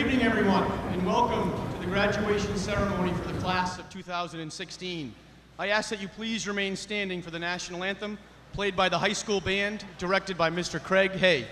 evening, everyone, and welcome to the graduation ceremony for the class of 2016. I ask that you please remain standing for the national anthem, played by the high school band, directed by Mr. Craig Hay.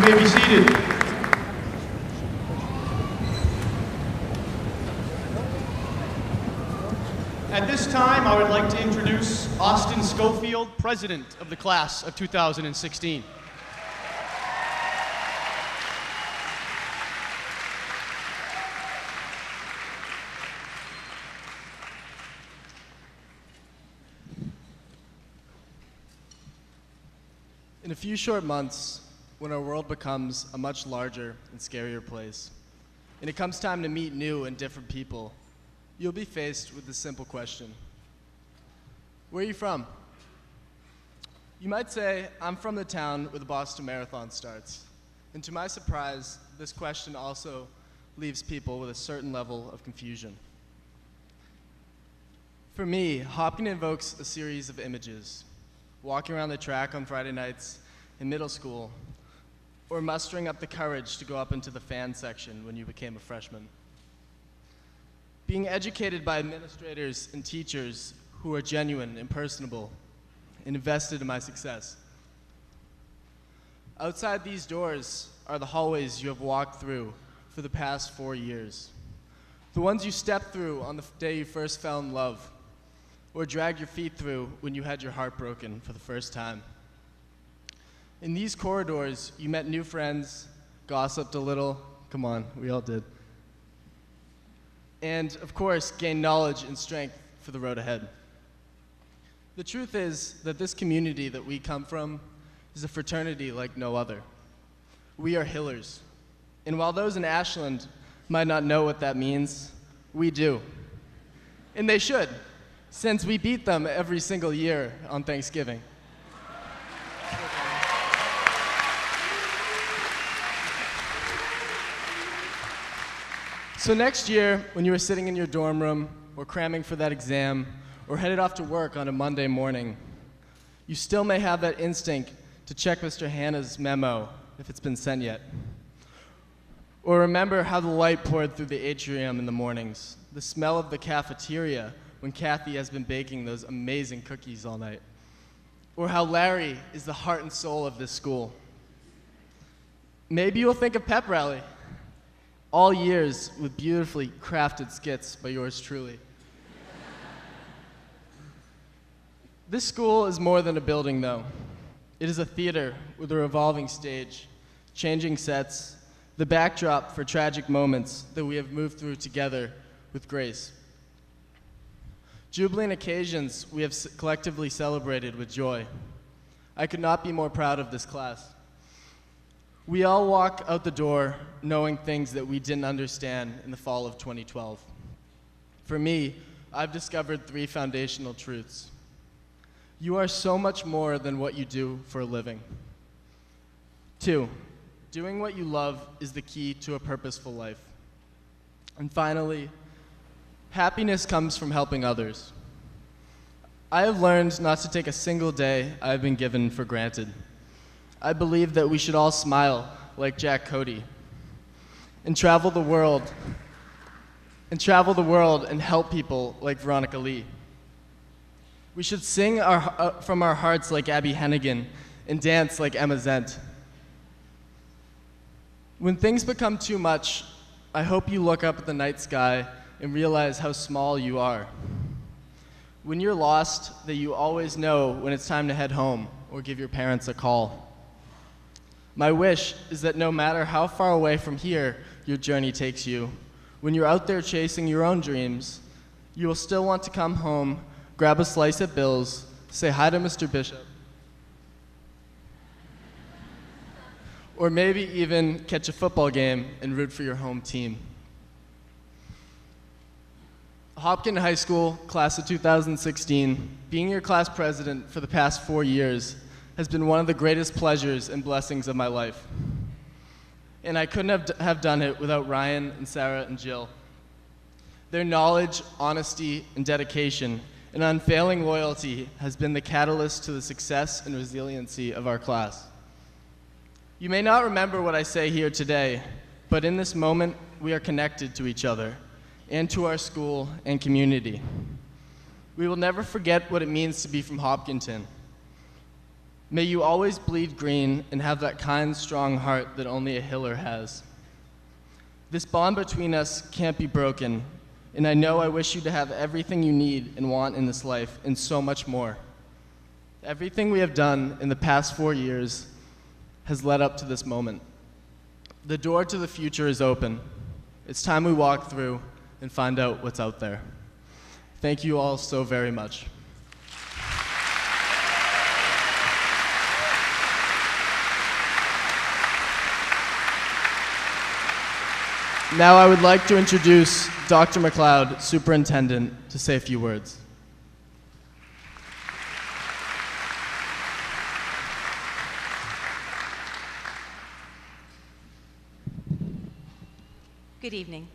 You may be seated. At this time, I would like to introduce Austin Schofield, President of the class of 2016. In a few short months, when our world becomes a much larger and scarier place, and it comes time to meet new and different people, you'll be faced with this simple question. Where are you from? You might say, I'm from the town where the Boston Marathon starts. And to my surprise, this question also leaves people with a certain level of confusion. For me, Hopkins invokes a series of images. Walking around the track on Friday nights in middle school, or mustering up the courage to go up into the fan section when you became a freshman. Being educated by administrators and teachers who are genuine and personable and invested in my success. Outside these doors are the hallways you have walked through for the past 4 years. The ones you stepped through on the day you first fell in love, or dragged your feet through when you had your heart broken for the first time. In these corridors, you met new friends, gossiped a little, come on, we all did. And, of course, gained knowledge and strength for the road ahead. The truth is that this community that we come from is a fraternity like no other. We are Hillers. And while those in Ashland might not know what that means, we do. And they should, since we beat them every single year on Thanksgiving. So next year, when you are sitting in your dorm room, or cramming for that exam, or headed off to work on a Monday morning, you still may have that instinct to check Mr. Hanna's memo, if it's been sent yet. Or remember how the light poured through the atrium in the mornings, the smell of the cafeteria when Kathy has been baking those amazing cookies all night. Or how Larry is the heart and soul of this school. Maybe you'll think of Pep Rally. All years with beautifully crafted skits by yours truly. This school is more than a building, though. It is a theater with a revolving stage, changing sets, the backdrop for tragic moments that we have moved through together with grace. Jubilant occasions we have collectively celebrated with joy. I could not be more proud of this class. We all walk out the door knowing things that we didn't understand in the fall of 2012. For me, I've discovered 3 foundational truths. You are so much more than what you do for a living. 2, doing what you love is the key to a purposeful life. And finally, happiness comes from helping others. I have learned not to take a single day I've been given for granted. I believe that we should all smile like Jack Cody and travel the world and help people like Veronica Lee. We should sing from our hearts like Abby Hennigan and dance like Emma Zent. When things become too much, I hope you look up at the night sky and realize how small you are. When you're lost, that you always know when it's time to head home or give your parents a call. My wish is that no matter how far away from here your journey takes you, when you're out there chasing your own dreams, you will still want to come home, grab a slice at Bill's, say hi to Mr. Bishop, or maybe even catch a football game and root for your home team. Hopkins High School, class of 2016, being your class president for the past 4 years has been one of the greatest pleasures and blessings of my life. And I couldn't have done it without Ryan and Sarah and Jill. Their knowledge, honesty, and dedication and unfailing loyalty has been the catalyst to the success and resiliency of our class. You may not remember what I say here today, but in this moment, we are connected to each other and to our school and community. We will never forget what it means to be from Hopkinton. May you always bleed green and have that kind, strong heart that only a Hiller has. This bond between us can't be broken, and I know I wish you to have everything you need and want in this life and so much more. Everything we have done in the past 4 years has led up to this moment. The door to the future is open. It's time we walk through and find out what's out there. Thank you all so very much. Now I would like to introduce Dr. McLeod, Superintendent, to say a few words. Good evening.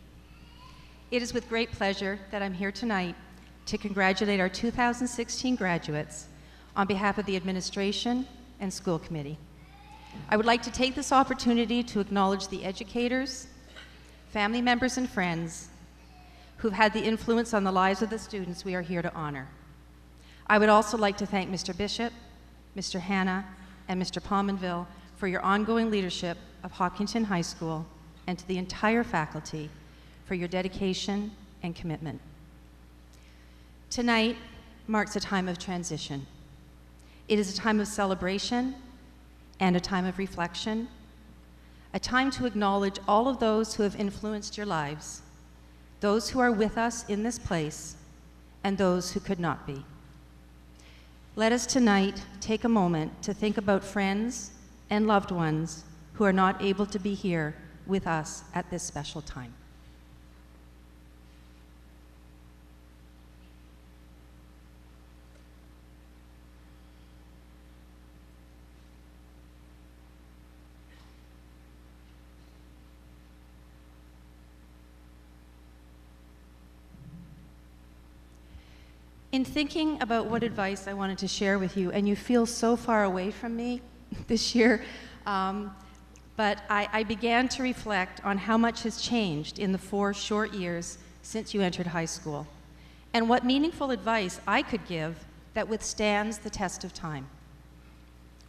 It is with great pleasure that I'm here tonight to congratulate our 2016 graduates on behalf of the administration and school committee. I would like to take this opportunity to acknowledge the educators, family members, and friends who've had the influence on the lives of the students we are here to honor. I would also like to thank Mr. Bishop, Mr. Hanna, and Mr. Pominville for your ongoing leadership of Hopkinton High School, and to the entire faculty for your dedication and commitment. Tonight marks a time of transition. It is a time of celebration and a time of reflection, a time to acknowledge all of those who have influenced your lives, those who are with us in this place, and those who could not be. Let us tonight take a moment to think about friends and loved ones who are not able to be here with us at this special time. In thinking about what advice I wanted to share with you, and you feel so far away from me this year, but I began to reflect on how much has changed in the 4 short years since you entered high school, and what meaningful advice I could give that withstands the test of time.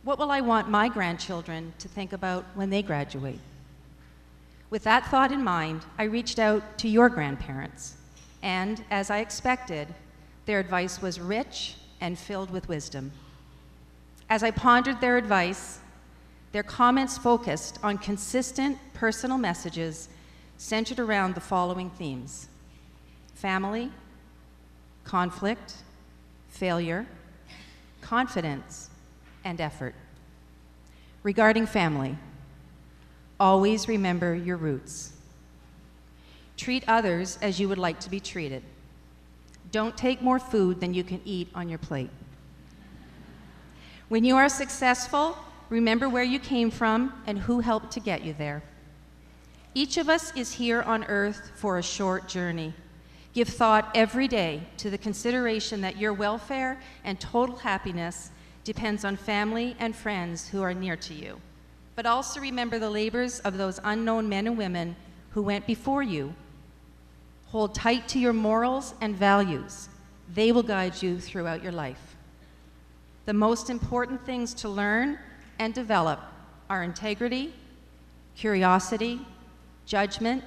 What will I want my grandchildren to think about when they graduate? With that thought in mind, I reached out to your grandparents, and as I expected, their advice was rich and filled with wisdom. As I pondered their advice, their comments focused on consistent personal messages centered around the following themes: family, conflict, failure, confidence, and effort. Regarding family, always remember your roots. Treat others as you would like to be treated. Don't take more food than you can eat on your plate. When you are successful, remember where you came from and who helped to get you there. Each of us is here on earth for a short journey. Give thought every day to the consideration that your welfare and total happiness depends on family and friends who are near to you. But also remember the labors of those unknown men and women who went before you. Hold tight to your morals and values. They will guide you throughout your life. The most important things to learn and develop are integrity, curiosity, judgment,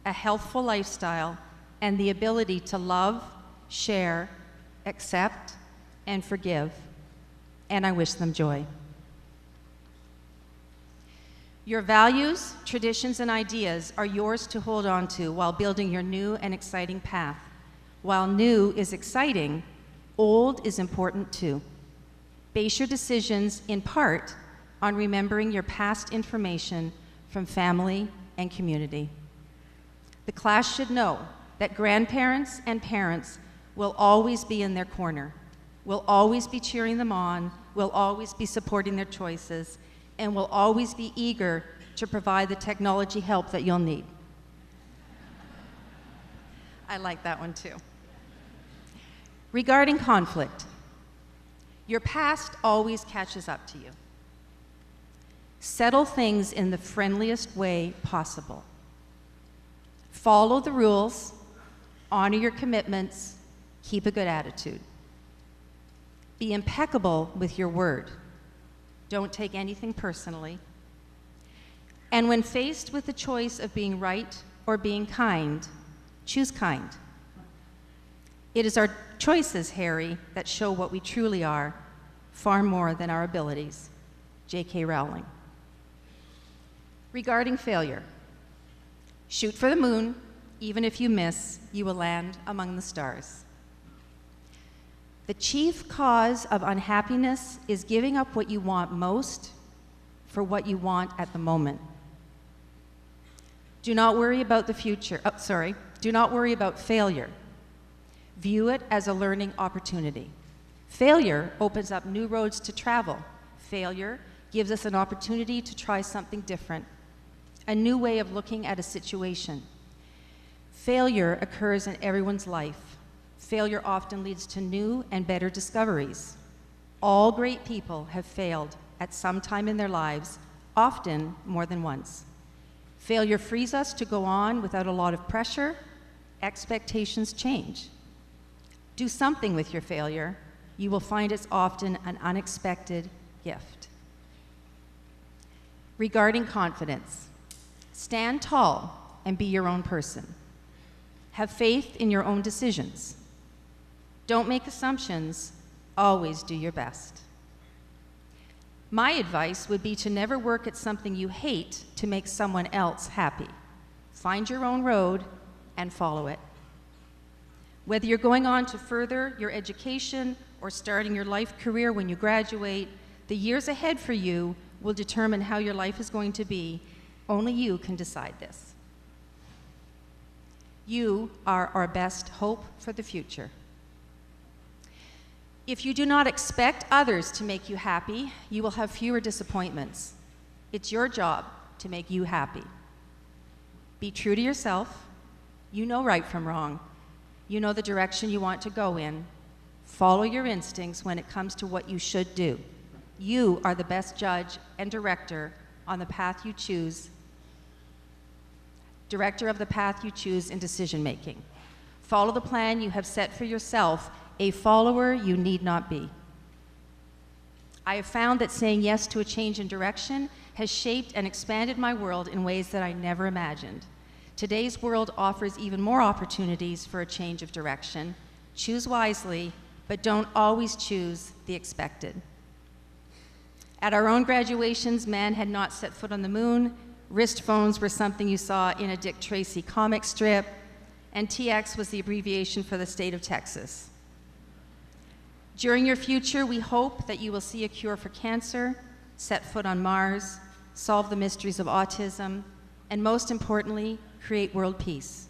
a healthful lifestyle, and the ability to love, share, accept, and forgive. And I wish them joy. Your values, traditions, and ideas are yours to hold on to while building your new and exciting path. While new is exciting, old is important too. Base your decisions in part on remembering your past information from family and community. The class should know that grandparents and parents will always be in their corner, will always be cheering them on, will always be supporting their choices, and will always be eager to provide the technology help that you'll need. I like that one too. Regarding conflict, your past always catches up to you. Settle things in the friendliest way possible. Follow the rules, honor your commitments, keep a good attitude. Be impeccable with your word. Don't take anything personally. And when faced with the choice of being right or being kind, choose kind. It is our choices, Harry, that show what we truly are, far more than our abilities. J.K. Rowling. Regarding failure, shoot for the moon. Even if you miss, you will land among the stars. The chief cause of unhappiness is giving up what you want most for what you want at the moment. Do not worry about the future. Do not worry about failure. View it as a learning opportunity. Failure opens up new roads to travel. Failure gives us an opportunity to try something different, a new way of looking at a situation. Failure occurs in everyone's life. Failure often leads to new and better discoveries. All great people have failed at some time in their lives, often more than once. Failure frees us to go on without a lot of pressure. Expectations change. Do something with your failure. You will find it's often an unexpected gift. Regarding confidence, stand tall and be your own person. Have faith in your own decisions. Don't make assumptions. Always do your best. My advice would be to never work at something you hate to make someone else happy. Find your own road and follow it. Whether you're going on to further your education or starting your life career when you graduate, the years ahead for you will determine how your life is going to be. Only you can decide this. You are our best hope for the future. If you do not expect others to make you happy, you will have fewer disappointments. It's your job to make you happy. Be true to yourself. You know right from wrong. You know the direction you want to go in. Follow your instincts when it comes to what you should do. You are the best judge and director on the path you choose, director of the path you choose in decision making. Follow the plan you have set for yourself. A follower you need not be. I have found that saying yes to a change in direction has shaped and expanded my world in ways that I never imagined. Today's world offers even more opportunities for a change of direction. Choose wisely, but don't always choose the expected. At our own graduations, man had not set foot on the moon. Wrist phones were something you saw in a Dick Tracy comic strip. and TX was the abbreviation for the state of Texas. During your future, we hope that you will see a cure for cancer, set foot on Mars, solve the mysteries of autism, and most importantly, create world peace.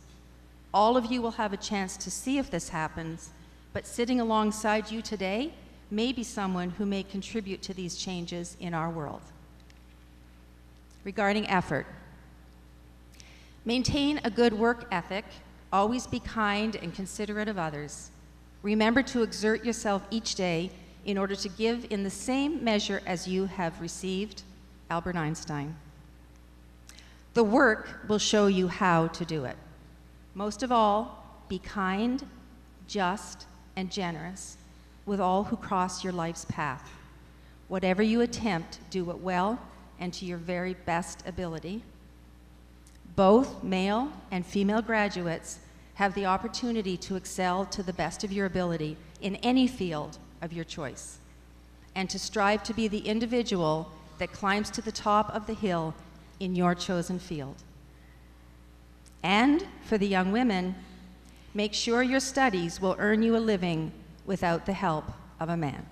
All of you will have a chance to see if this happens, but sitting alongside you today may be someone who may contribute to these changes in our world. Regarding effort, maintain a good work ethic, always be kind and considerate of others. Remember to exert yourself each day in order to give in the same measure as you have received. Albert Einstein. The work will show you how to do it. Most of all, be kind, just, and generous with all who cross your life's path. Whatever you attempt, do it well and to your very best ability. Both male and female graduates have the opportunity to excel to the best of your ability in any field of your choice, and to strive to be the individual that climbs to the top of the hill in your chosen field. And for the young women, make sure your studies will earn you a living without the help of a man.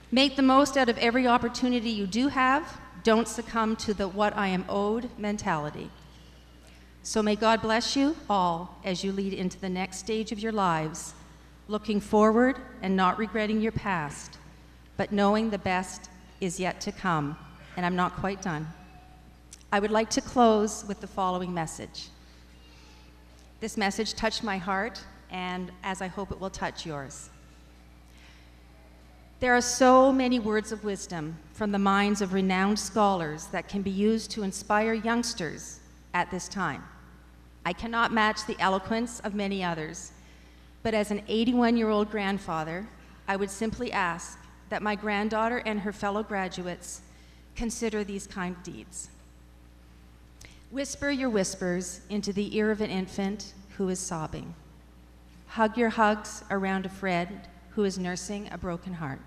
Make the most out of every opportunity you do have. Don't succumb to the what I am owed mentality. So may God bless you all as you lead into the next stage of your lives, looking forward and not regretting your past, but knowing the best is yet to come, and I'm not quite done. I would like to close with the following message. This message touched my heart, and as I hope it will touch yours. There are so many words of wisdom from the minds of renowned scholars that can be used to inspire youngsters at this time. I cannot match the eloquence of many others, but as an 81-year-old grandfather, I would simply ask that my granddaughter and her fellow graduates consider these kind deeds. Whisper your whispers into the ear of an infant who is sobbing. Hug your hugs around a friend who is nursing a broken heart.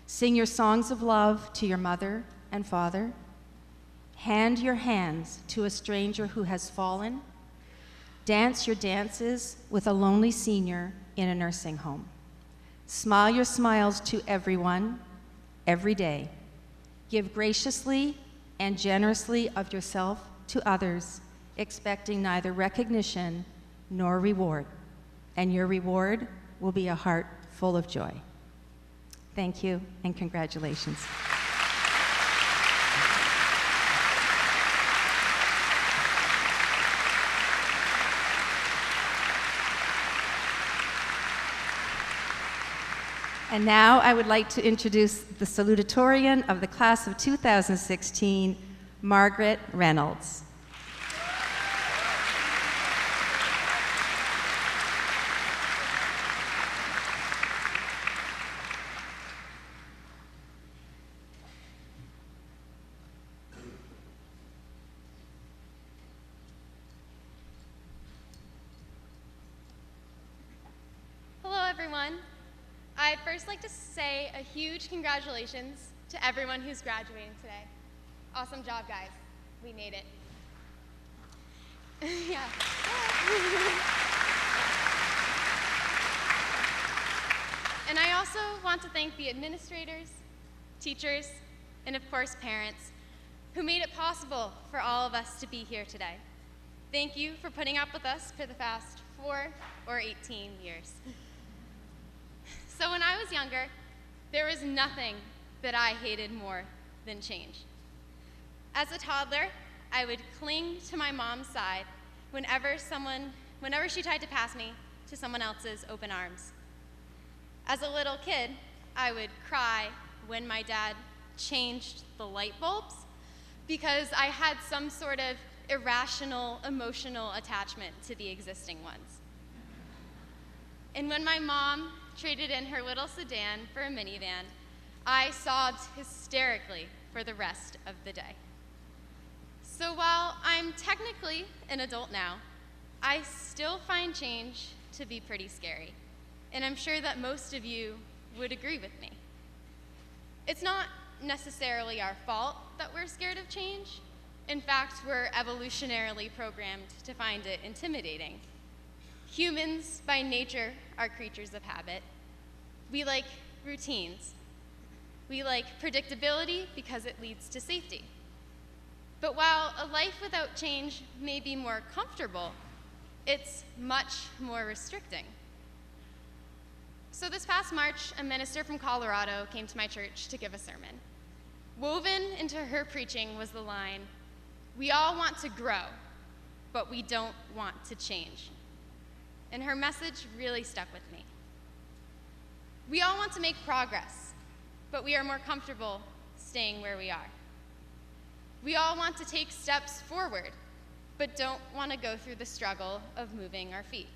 Sing your songs of love to your mother and father. Hand your hands to a stranger who has fallen. Dance your dances with a lonely senior in a nursing home. Smile your smiles to everyone, every day. Give graciously and generously of yourself to others, expecting neither recognition nor reward. And your reward will be a heart full of joy. Thank you and congratulations. And now I would like to introduce the Salutatorian of the class of 2016, Margaret Reynolds. Hello, everyone. I'd first like to say a huge congratulations to everyone who's graduating today. Awesome job, guys. We made it. Yeah. And I also want to thank the administrators, teachers, and of course, parents, who made it possible for all of us to be here today. Thank you for putting up with us for the past 4 or 18 years. So when I was younger, there was nothing that I hated more than change. As a toddler, I would cling to my mom's side whenever she tried to pass me to someone else's open arms. As a little kid, I would cry when my dad changed the light bulbs because I had some sort of irrational emotional attachment to the existing ones. And when my mom traded in her little sedan for a minivan, I sobbed hysterically for the rest of the day. So while I'm technically an adult now, I still find change to be pretty scary. And I'm sure that most of you would agree with me. It's not necessarily our fault that we're scared of change. In fact, we're evolutionarily programmed to find it intimidating. Humans, by nature, are creatures of habit. We like routines. We like predictability because it leads to safety. But while a life without change may be more comfortable, it's much more restricting. So this past March, a minister from Colorado came to my church to give a sermon. Woven into her preaching was the line, "We all want to grow, but we don't want to change." And her message really stuck with me. We all want to make progress, but we are more comfortable staying where we are. We all want to take steps forward, but don't want to go through the struggle of moving our feet.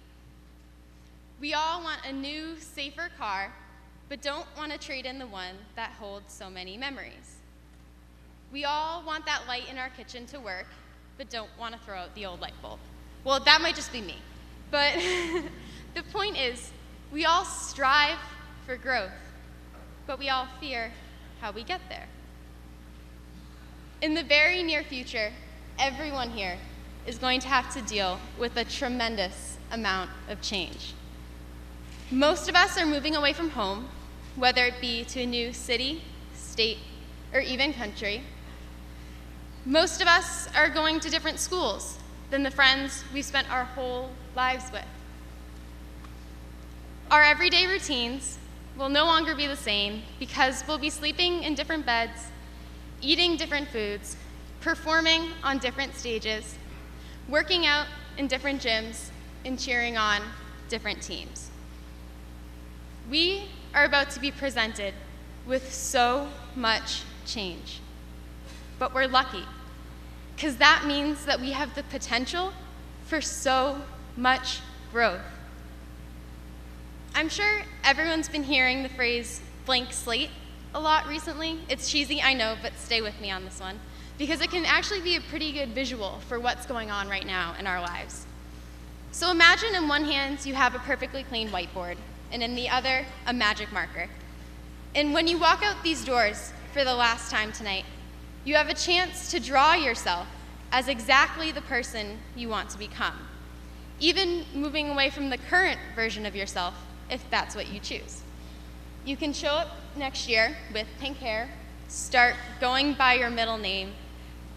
We all want a new, safer car, but don't want to trade in the one that holds so many memories. We all want that light in our kitchen to work, but don't want to throw out the old light bulb. Well, that might just be me. But the point is, we all strive for growth, but we all fear how we get there. In the very near future, everyone here is going to have to deal with a tremendous amount of change. Most of us are moving away from home, whether it be to a new city, state, or even country. Most of us are going to different schools than the friends we spent our whole lives with. Our everyday routines will no longer be the same because we'll be sleeping in different beds, eating different foods, performing on different stages, working out in different gyms, and cheering on different teams. We are about to be presented with so much change, but we're lucky because that means that we have the potential for so much growth. I'm sure everyone's been hearing the phrase blank slate a lot recently. It's cheesy, I know, but stay with me on this one because it can actually be a pretty good visual for what's going on right now in our lives. So imagine in one hand you have a perfectly clean whiteboard and in the other a magic marker. And when you walk out these doors for the last time tonight, you have a chance to draw yourself as exactly the person you want to become, even moving away from the current version of yourself if that's what you choose. You can show up next year with pink hair, start going by your middle name,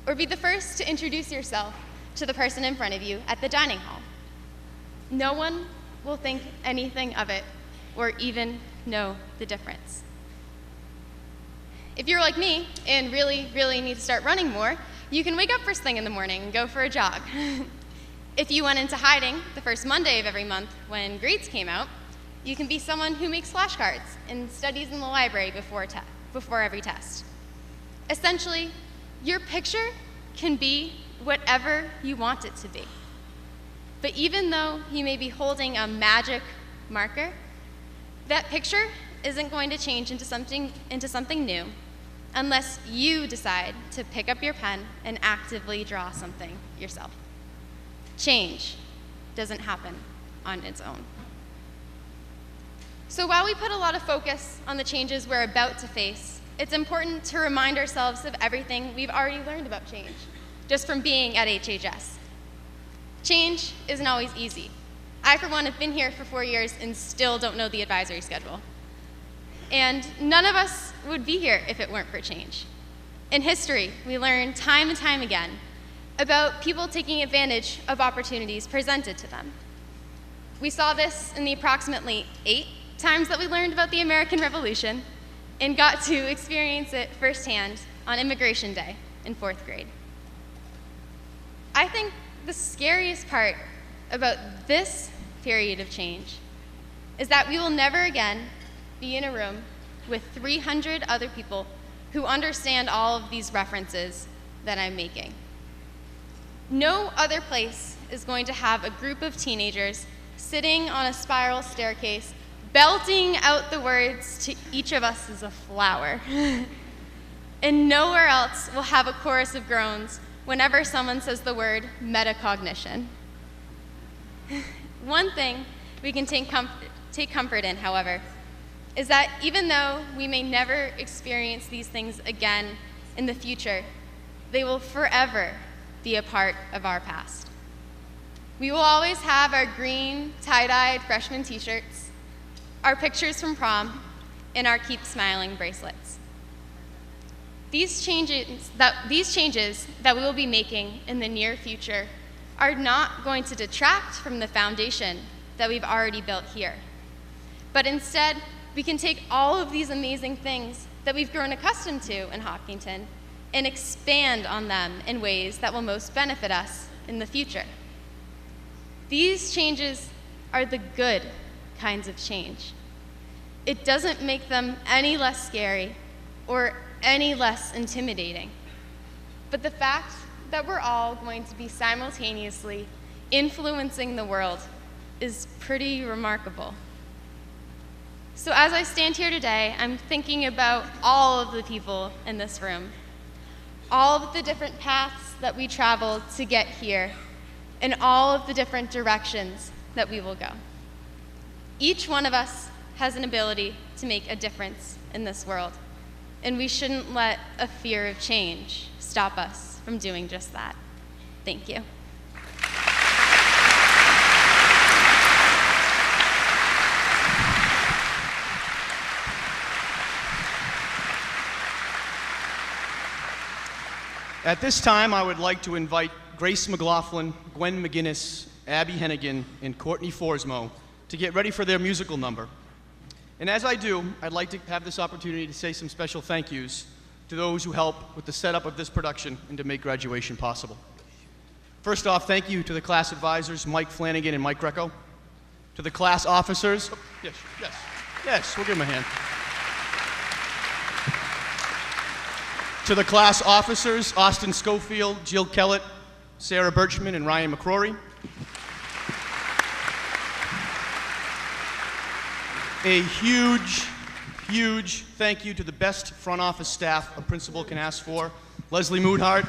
or be the first to introduce yourself to the person in front of you at the dining hall. No one will think anything of it or even know the difference. If you're like me and really need to start running more, you can wake up first thing in the morning and go for a jog. If you went into hiding the first Monday of every month when grades came out, you can be someone who makes flashcards and studies in the library before every test. Essentially, your picture can be whatever you want it to be. But even though you may be holding a magic marker, that picture isn't going to change into something new unless you decide to pick up your pen and actively draw something yourself. Change doesn't happen on its own. So while we put a lot of focus on the changes we're about to face, it's important to remind ourselves of everything we've already learned about change, just from being at HHS. Change isn't always easy. I, for one, have been here for 4 years and still don't know the advisory schedule. And none of us would be here if it weren't for change. In history, we learn time and time again about people taking advantage of opportunities presented to them. We saw this in the approximately 8 times that we learned about the American Revolution and got to experience it firsthand on Immigration Day in 4th grade. I think the scariest part about this period of change is that we will never again be in a room with 300 other people who understand all of these references that I'm making. No other place is going to have a group of teenagers sitting on a spiral staircase, belting out the words "to each of us is a flower." And nowhere else will have a chorus of groans whenever someone says the word metacognition. One thing we can take comfort in, however, is that even though we may never experience these things again in the future, they will forever be a part of our past. We will always have our green, tie-dyed freshman t-shirts, our pictures from prom, and our Keep Smiling bracelets. These changes that we will be making in the near future are not going to detract from the foundation that we've already built here. But instead, we can take all of these amazing things that we've grown accustomed to in Hopkinton and expand on them in ways that will most benefit us in the future. These changes are the good kinds of change. It doesn't make them any less scary or any less intimidating. But the fact that we're all going to be simultaneously influencing the world is pretty remarkable. So as I stand here today, I'm thinking about all of the people in this room, all of the different paths that we traveled to get here, and all of the different directions that we will go. Each one of us has an ability to make a difference in this world, and we shouldn't let a fear of change stop us from doing just that. Thank you. At this time, I would like to invite Grace McLaughlin, Gwen McGinnis, Abby Hennigan, and Courtney Forsmo to get ready for their musical number. And as I do, I'd like to have this opportunity to say some special thank yous to those who helped with the setup of this production and to make graduation possible. First off, thank you to the class advisors, Mike Flanagan and Mike Greco. To the class officers, yes, we'll give them a hand. To the class officers, Austin Schofield, Jill Kellett, Sarah Birchman, and Ryan McCrory. A huge thank you to the best front office staff a principal can ask for. Leslie Moodhart.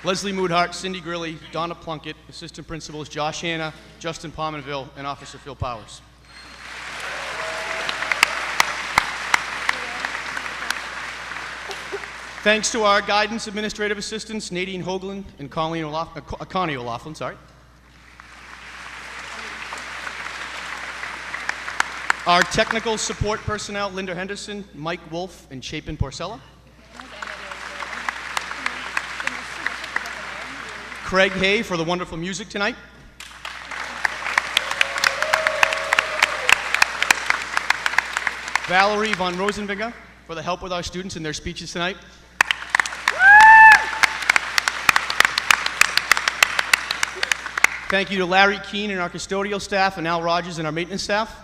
Leslie Moodhart, Cindy Grilly, Donna Plunkett, assistant principals Josh Hanna, Justin Pominville, and Officer Phil Powers. Thanks to our guidance administrative assistants, Nadine Hoagland and Connie O'Laughlin, sorry. Our technical support personnel, Linda Henderson, Mike Wolf, and Chapin Porcella. Craig Hay for the wonderful music tonight. Valerie von Rosenvinger for the help with our students in their speeches tonight. Thank you to Larry Keene and our custodial staff, and Al Rogers and our maintenance staff.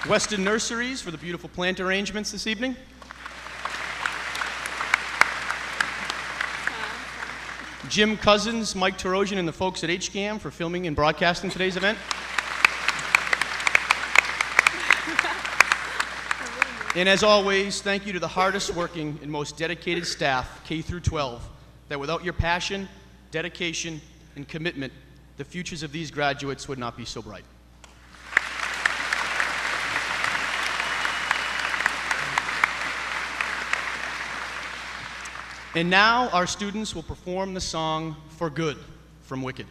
Weston Nurseries for the beautiful plant arrangements this evening. Jim Cousins, Mike Tarosian, and the folks at HCAM for filming and broadcasting today's event. And as always, thank you to the hardest working and most dedicated staff, K through 12, that without your passion, dedication, and commitment, the futures of these graduates would not be so bright. And now our students will perform the song For Good from Wicked.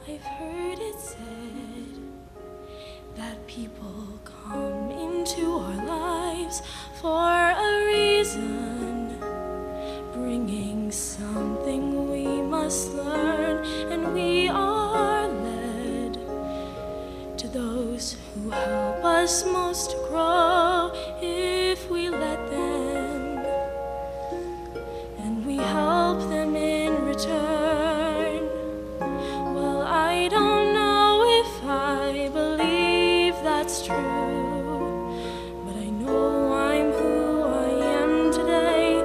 I've heard it said that people come into our lives for a reason, bringing something we must learn, and we are led to those who help us most to grow if we let them, and we help them in return. I don't know if I believe that's true, but I know I'm who I am today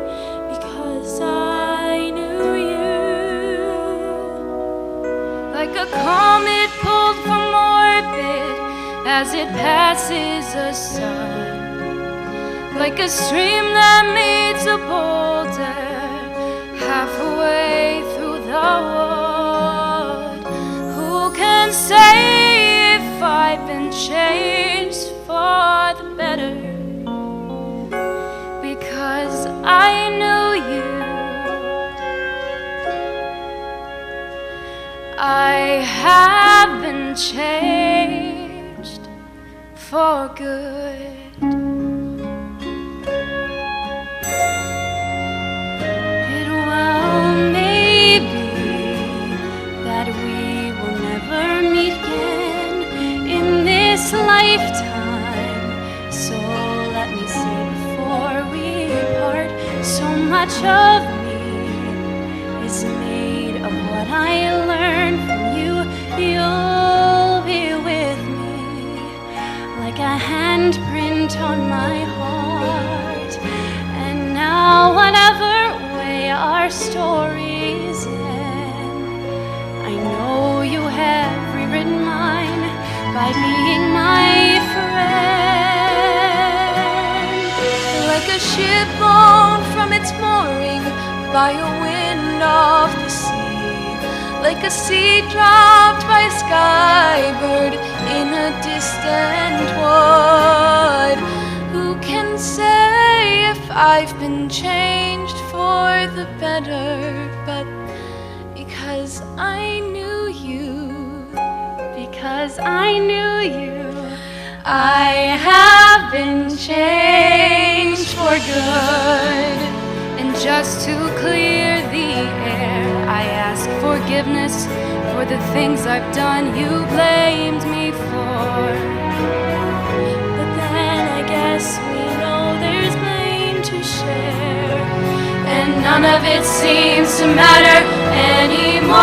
as it passes the sun, like a stream that meets a boulder halfway through the wood. Who can say if I've been changed for the better? Because I knew you, I have been changed for good. It well may be that we will never meet again in this lifetime, so let me say before we part, so much of me is made of what I learned from you. You'll be with me like a handprint on my heart. And now whatever way our stories end, I know you have rewritten mine by being my friend. Like a ship blown from its mooring by a wind off the sea, like a seed dropped by a skybird in a distant wood. Who can say if I've been changed for the better? But because I knew you, because I knew you, I have been changed for good. And just to clear the air, I ask forgiveness for the things I've done you blamed me for. But then I guess we know there's blame to share, and none of it seems to matter anymore.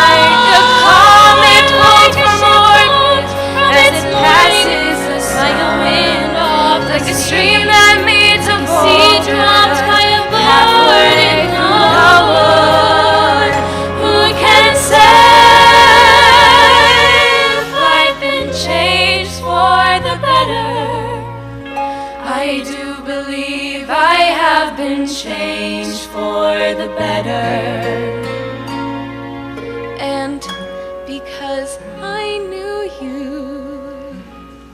Like a comet blown from orbit as it passes the sun, like a wind off, like a stream that meets a seed dropped by a bird in the wood. Who can say if I've been changed for the better? I do believe I have been changed for the better. And because I knew you,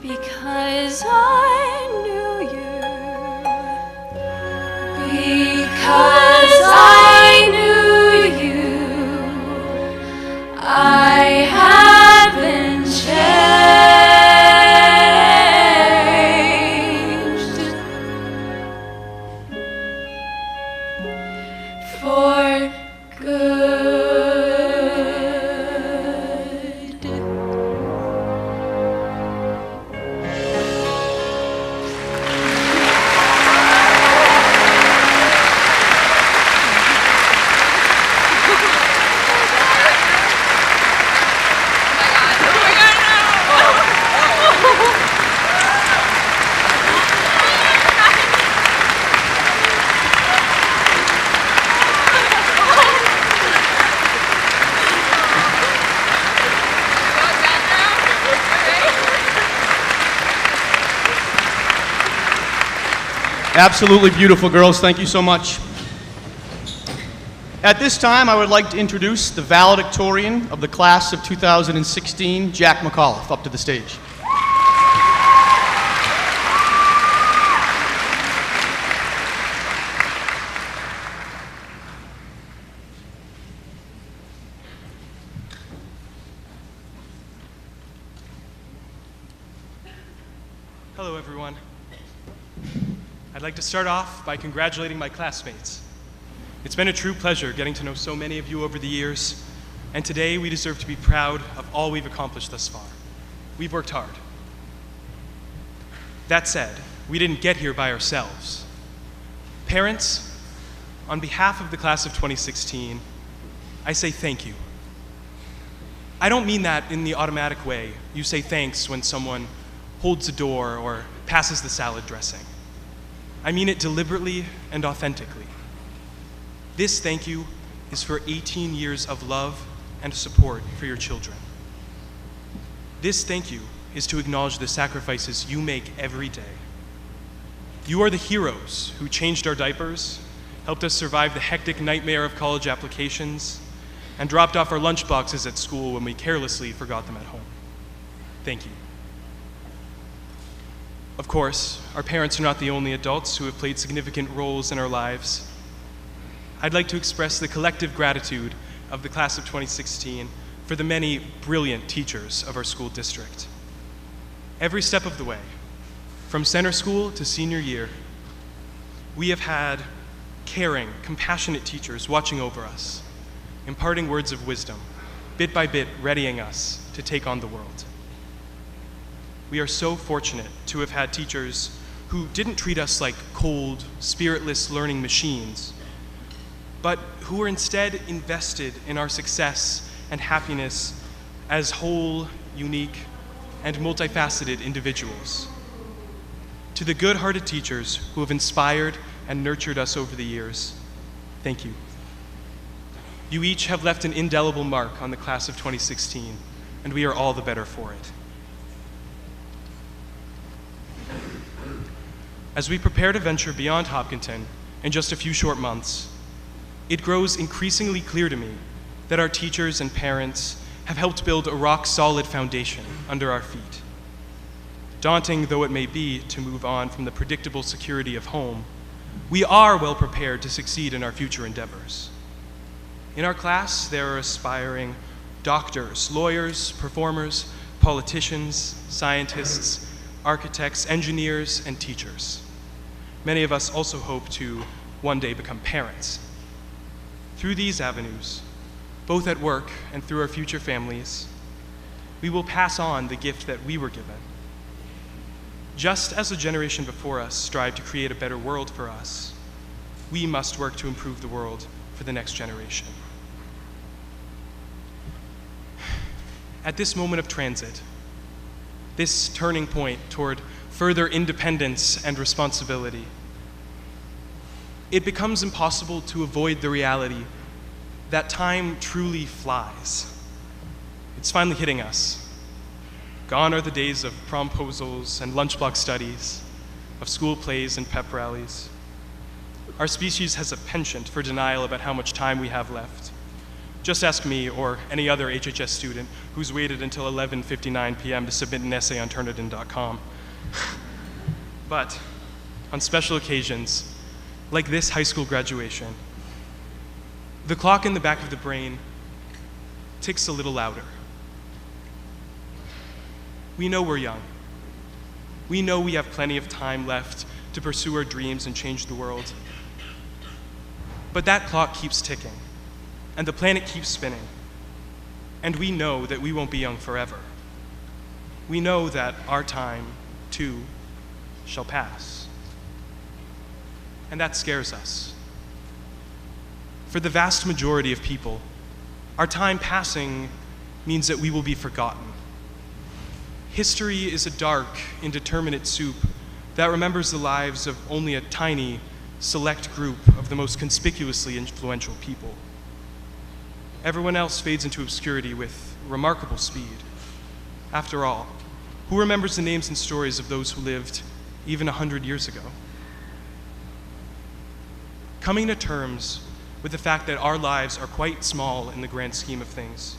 because I knew you, because I knew you, I have been changed for good. Absolutely beautiful, girls. Thank you so much. At this time, I would like to introduce the valedictorian of the class of 2016, Jack McAuliffe, up to the stage. Hello, everyone. I'd like to start off by congratulating my classmates. It's been a true pleasure getting to know so many of you over the years, and today we deserve to be proud of all we've accomplished thus far. We've worked hard. That said, we didn't get here by ourselves. Parents, on behalf of the class of 2016, I say thank you. I don't mean that in the automatic way you say thanks when someone holds a door or passes the salad dressing. I mean it deliberately and authentically. This thank you is for 18 years of love and support for your children. This thank you is to acknowledge the sacrifices you make every day. You are the heroes who changed our diapers, helped us survive the hectic nightmare of college applications, and dropped off our lunch boxes at school when we carelessly forgot them at home. Thank you. Of course, our parents are not the only adults who have played significant roles in our lives. I'd like to express the collective gratitude of the class of 2016 for the many brilliant teachers of our school district. Every step of the way, from center school to senior year, we have had caring, compassionate teachers watching over us, imparting words of wisdom, bit by bit readying us to take on the world. We are so fortunate to have had teachers who didn't treat us like cold, spiritless learning machines, but who were instead invested in our success and happiness as whole, unique, and multifaceted individuals. To the good-hearted teachers who have inspired and nurtured us over the years, thank you. You each have left an indelible mark on the class of 2016, and we are all the better for it. As we prepare to venture beyond Hopkinton in just a few short months, it grows increasingly clear to me that our teachers and parents have helped build a rock-solid foundation under our feet. Daunting though it may be to move on from the predictable security of home, we are well prepared to succeed in our future endeavors. In our class, there are aspiring doctors, lawyers, performers, politicians, scientists, architects, engineers, and teachers. Many of us also hope to one day become parents. Through these avenues, both at work and through our future families, we will pass on the gift that we were given. Just as the generation before us strived to create a better world for us, we must work to improve the world for the next generation. At this moment of transit, this turning point toward further independence and responsibility, it becomes impossible to avoid the reality that time truly flies. It's finally hitting us. Gone are the days of promposals and lunchbox studies, of school plays and pep rallies. Our species has a penchant for denial about how much time we have left. Just ask me or any other HHS student who's waited until 11:59 p.m. to submit an essay on Turnitin.com. But on special occasions, like this high school graduation, the clock in the back of the brain ticks a little louder. We know we're young. We know we have plenty of time left to pursue our dreams and change the world. But that clock keeps ticking, and the planet keeps spinning. And we know that we won't be young forever. We know that our time, too, shall pass. And that scares us. For the vast majority of people, our time passing means that we will be forgotten. History is a dark, indeterminate soup that remembers the lives of only a tiny, select group of the most conspicuously influential people. Everyone else fades into obscurity with remarkable speed. After all, who remembers the names and stories of those who lived even 100 years ago? Coming to terms with the fact that our lives are quite small in the grand scheme of things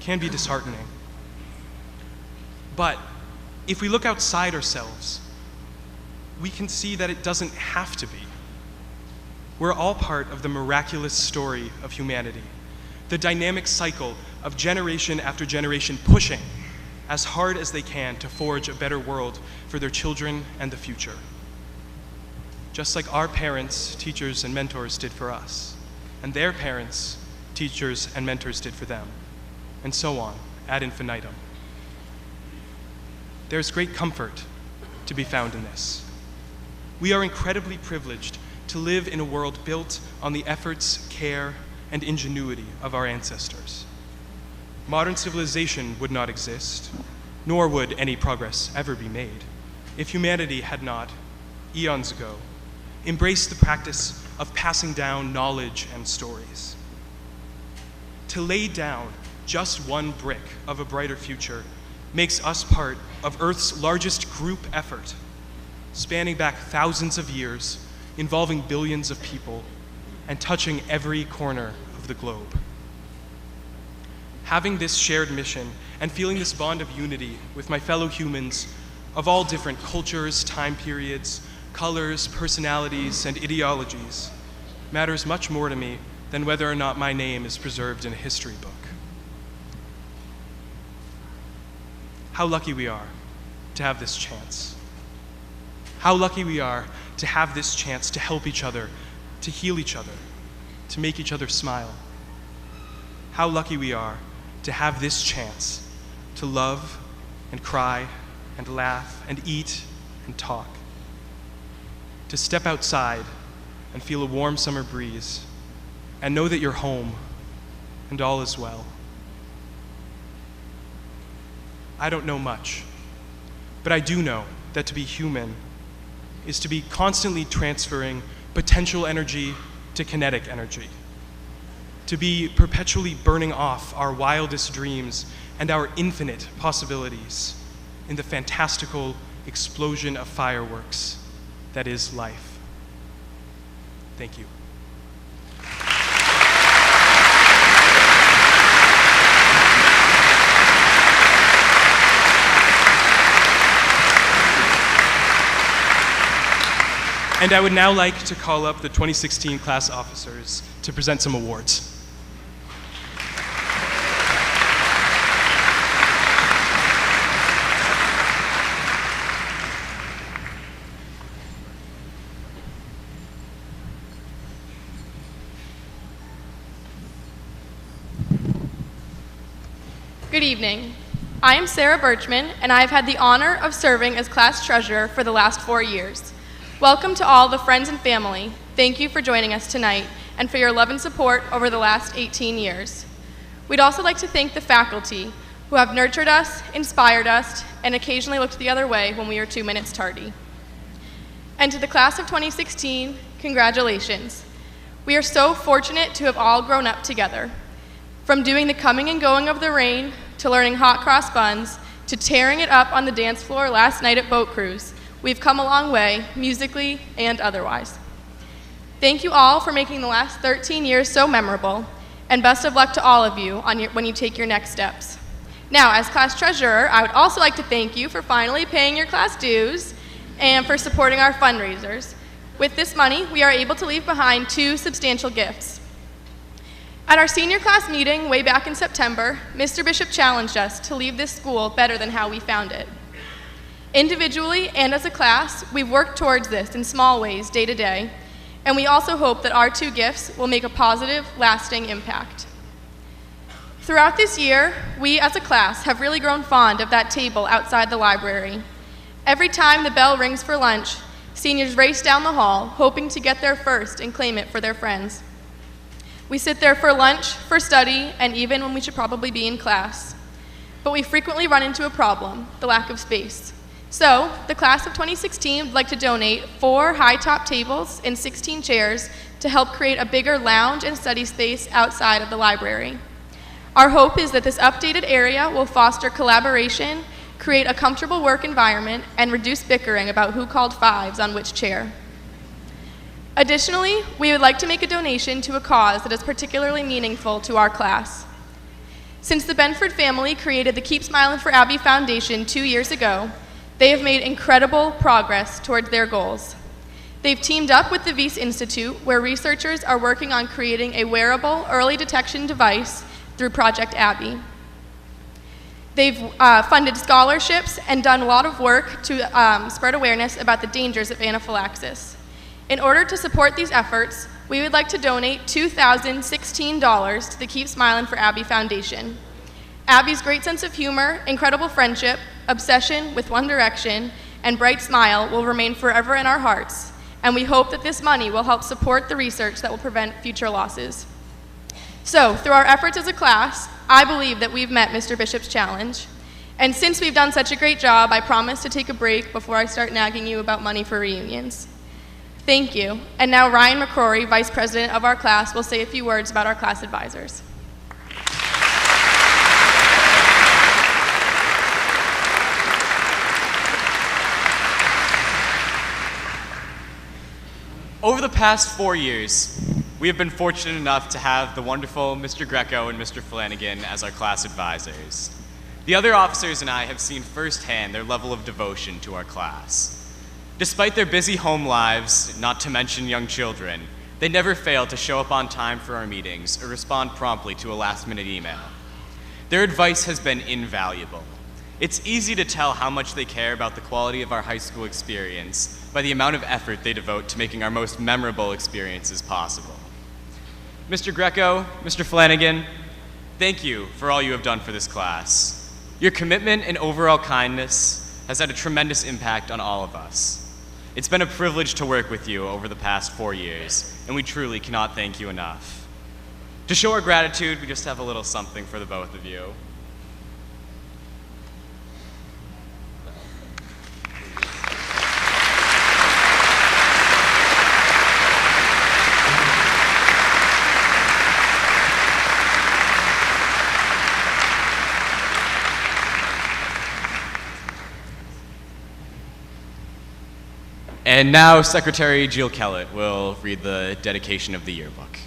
can be disheartening. But if we look outside ourselves, we can see that it doesn't have to be. We're all part of the miraculous story of humanity, the dynamic cycle of generation after generation pushing as hard as they can to forge a better world for their children and the future. Just like our parents, teachers, and mentors did for us, and their parents, teachers, and mentors did for them, and so on, ad infinitum. There's great comfort to be found in this. We are incredibly privileged to live in a world built on the efforts, care, and ingenuity of our ancestors. Modern civilization would not exist, nor would any progress ever be made, if humanity had not, eons ago, embraced the practice of passing down knowledge and stories. To lay down just one brick of a brighter future makes us part of Earth's largest group effort, spanning back thousands of years, involving billions of people, and touching every corner of the globe. Having this shared mission and feeling this bond of unity with my fellow humans of all different cultures, time periods, colors, personalities, and ideologies matters much more to me than whether or not my name is preserved in a history book. How lucky we are to have this chance. How lucky we are to have this chance to help each other, to heal each other, to make each other smile. How lucky we are to have this chance to love and cry and laugh and eat and talk. To step outside and feel a warm summer breeze and know that you're home and all is well. I don't know much, but I do know that to be human is to be constantly transferring potential energy to kinetic energy, to be perpetually burning off our wildest dreams and our infinite possibilities in the fantastical explosion of fireworks that is life. Thank you. And I would now like to call up the 2016 class officers to present some awards. Good evening. I am Sarah Birchman, and I have had the honor of serving as class treasurer for the last 4 years. Welcome to all the friends and family. Thank you for joining us tonight and for your love and support over the last 18 years. We'd also like to thank the faculty who have nurtured us, inspired us, and occasionally looked the other way when we were 2 minutes tardy. And to the class of 2016, congratulations. We are so fortunate to have all grown up together. From doing the coming and going of the rain, to learning hot cross buns, to tearing it up on the dance floor last night at Boat Cruise, we've come a long way, musically and otherwise. Thank you all for making the last 13 years so memorable, and best of luck to all of you when you take your next steps. Now, as class treasurer, I would also like to thank you for finally paying your class dues and for supporting our fundraisers. With this money, we are able to leave behind 2 substantial gifts. At our senior class meeting way back in September, Mr. Bishop challenged us to leave this school better than how we found it. Individually and as a class, we've worked towards this in small ways day to day, and we also hope that our 2 gifts will make a positive, lasting impact. Throughout this year, we as a class have really grown fond of that table outside the library. Every time the bell rings for lunch, seniors race down the hall, hoping to get there first and claim it for their friends. We sit there for lunch, for study, and even when we should probably be in class. But we frequently run into a problem, the lack of space. So, the class of 2016 would like to donate 4 high-top tables and 16 chairs to help create a bigger lounge and study space outside of the library. Our hope is that this updated area will foster collaboration, create a comfortable work environment, and reduce bickering about who called 5s on which chair. Additionally, we would like to make a donation to a cause that is particularly meaningful to our class. Since the Benford family created the Keep Smiling for Abby Foundation 2 years ago, they have made incredible progress towards their goals. They've teamed up with the Weiss Institute, where researchers are working on creating a wearable early detection device through Project Abby. They've funded scholarships and done a lot of work to spread awareness about the dangers of anaphylaxis. In order to support these efforts, we would like to donate $2,016 to the Keep Smiling for Abby Foundation. Abby's great sense of humor, incredible friendship, obsession with One Direction, and bright smile will remain forever in our hearts, and we hope that this money will help support the research that will prevent future losses. So, through our efforts as a class, I believe that we've met Mr. Bishop's challenge. And since we've done such a great job, I promise to take a break before I start nagging you about money for reunions. Thank you. And now Ryan McCrory, Vice President of our class, will say a few words about our class advisors. the past 4 years, we have been fortunate enough to have the wonderful Mr. Greco and Mr. Flanagan as our class advisors. The other officers and I have seen firsthand their level of devotion to our class. Despite their busy home lives, not to mention young children, they never fail to show up on time for our meetings or respond promptly to a last-minute email. Their advice has been invaluable. It's easy to tell how much they care about the quality of our high school experience by the amount of effort they devote to making our most memorable experiences possible. Mr. Greco, Mr. Flanagan, thank you for all you have done for this class. Your commitment and overall kindness has had a tremendous impact on all of us. It's been a privilege to work with you over the past 4 years, and we truly cannot thank you enough. To show our gratitude, we just have a little something for the both of you. And now Secretary Jill Kellett will read the dedication of the yearbook.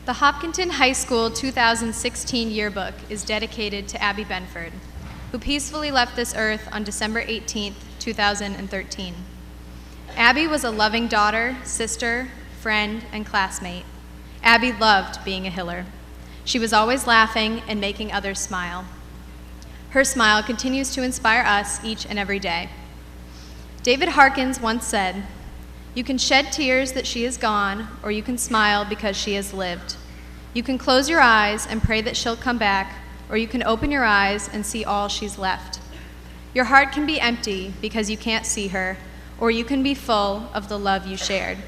The Hopkinton High School 2016 yearbook is dedicated to Abby Benford, who peacefully left this earth on December 18, 2013. Abby was a loving daughter, sister, friend, and classmate. Abby loved being a Hiller. She was always laughing and making others smile. Her smile continues to inspire us each and every day. David Harkins once said, "You can shed tears that she is gone, or you can smile because she has lived. You can close your eyes and pray that she'll come back, or you can open your eyes and see all she's left. Your heart can be empty because you can't see her, or you can be full of the love you shared.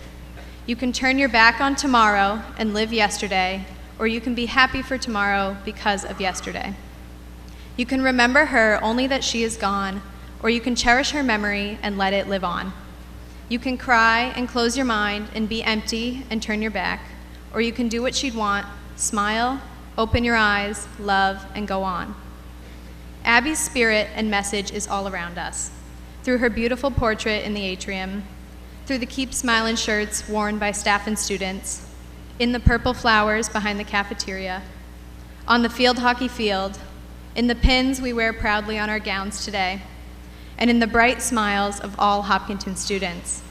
You can turn your back on tomorrow and live yesterday, or you can be happy for tomorrow because of yesterday. You can remember her only that she is gone, or you can cherish her memory and let it live on. You can cry and close your mind and be empty and turn your back, or you can do what she'd want, smile, open your eyes, love, and go on." Abby's spirit and message is all around us, through her beautiful portrait in the atrium, through the Keep Smilin' shirts worn by staff and students, in the purple flowers behind the cafeteria, on the field hockey field, in the pins we wear proudly on our gowns today, and in the bright smiles of all Hopkinton students.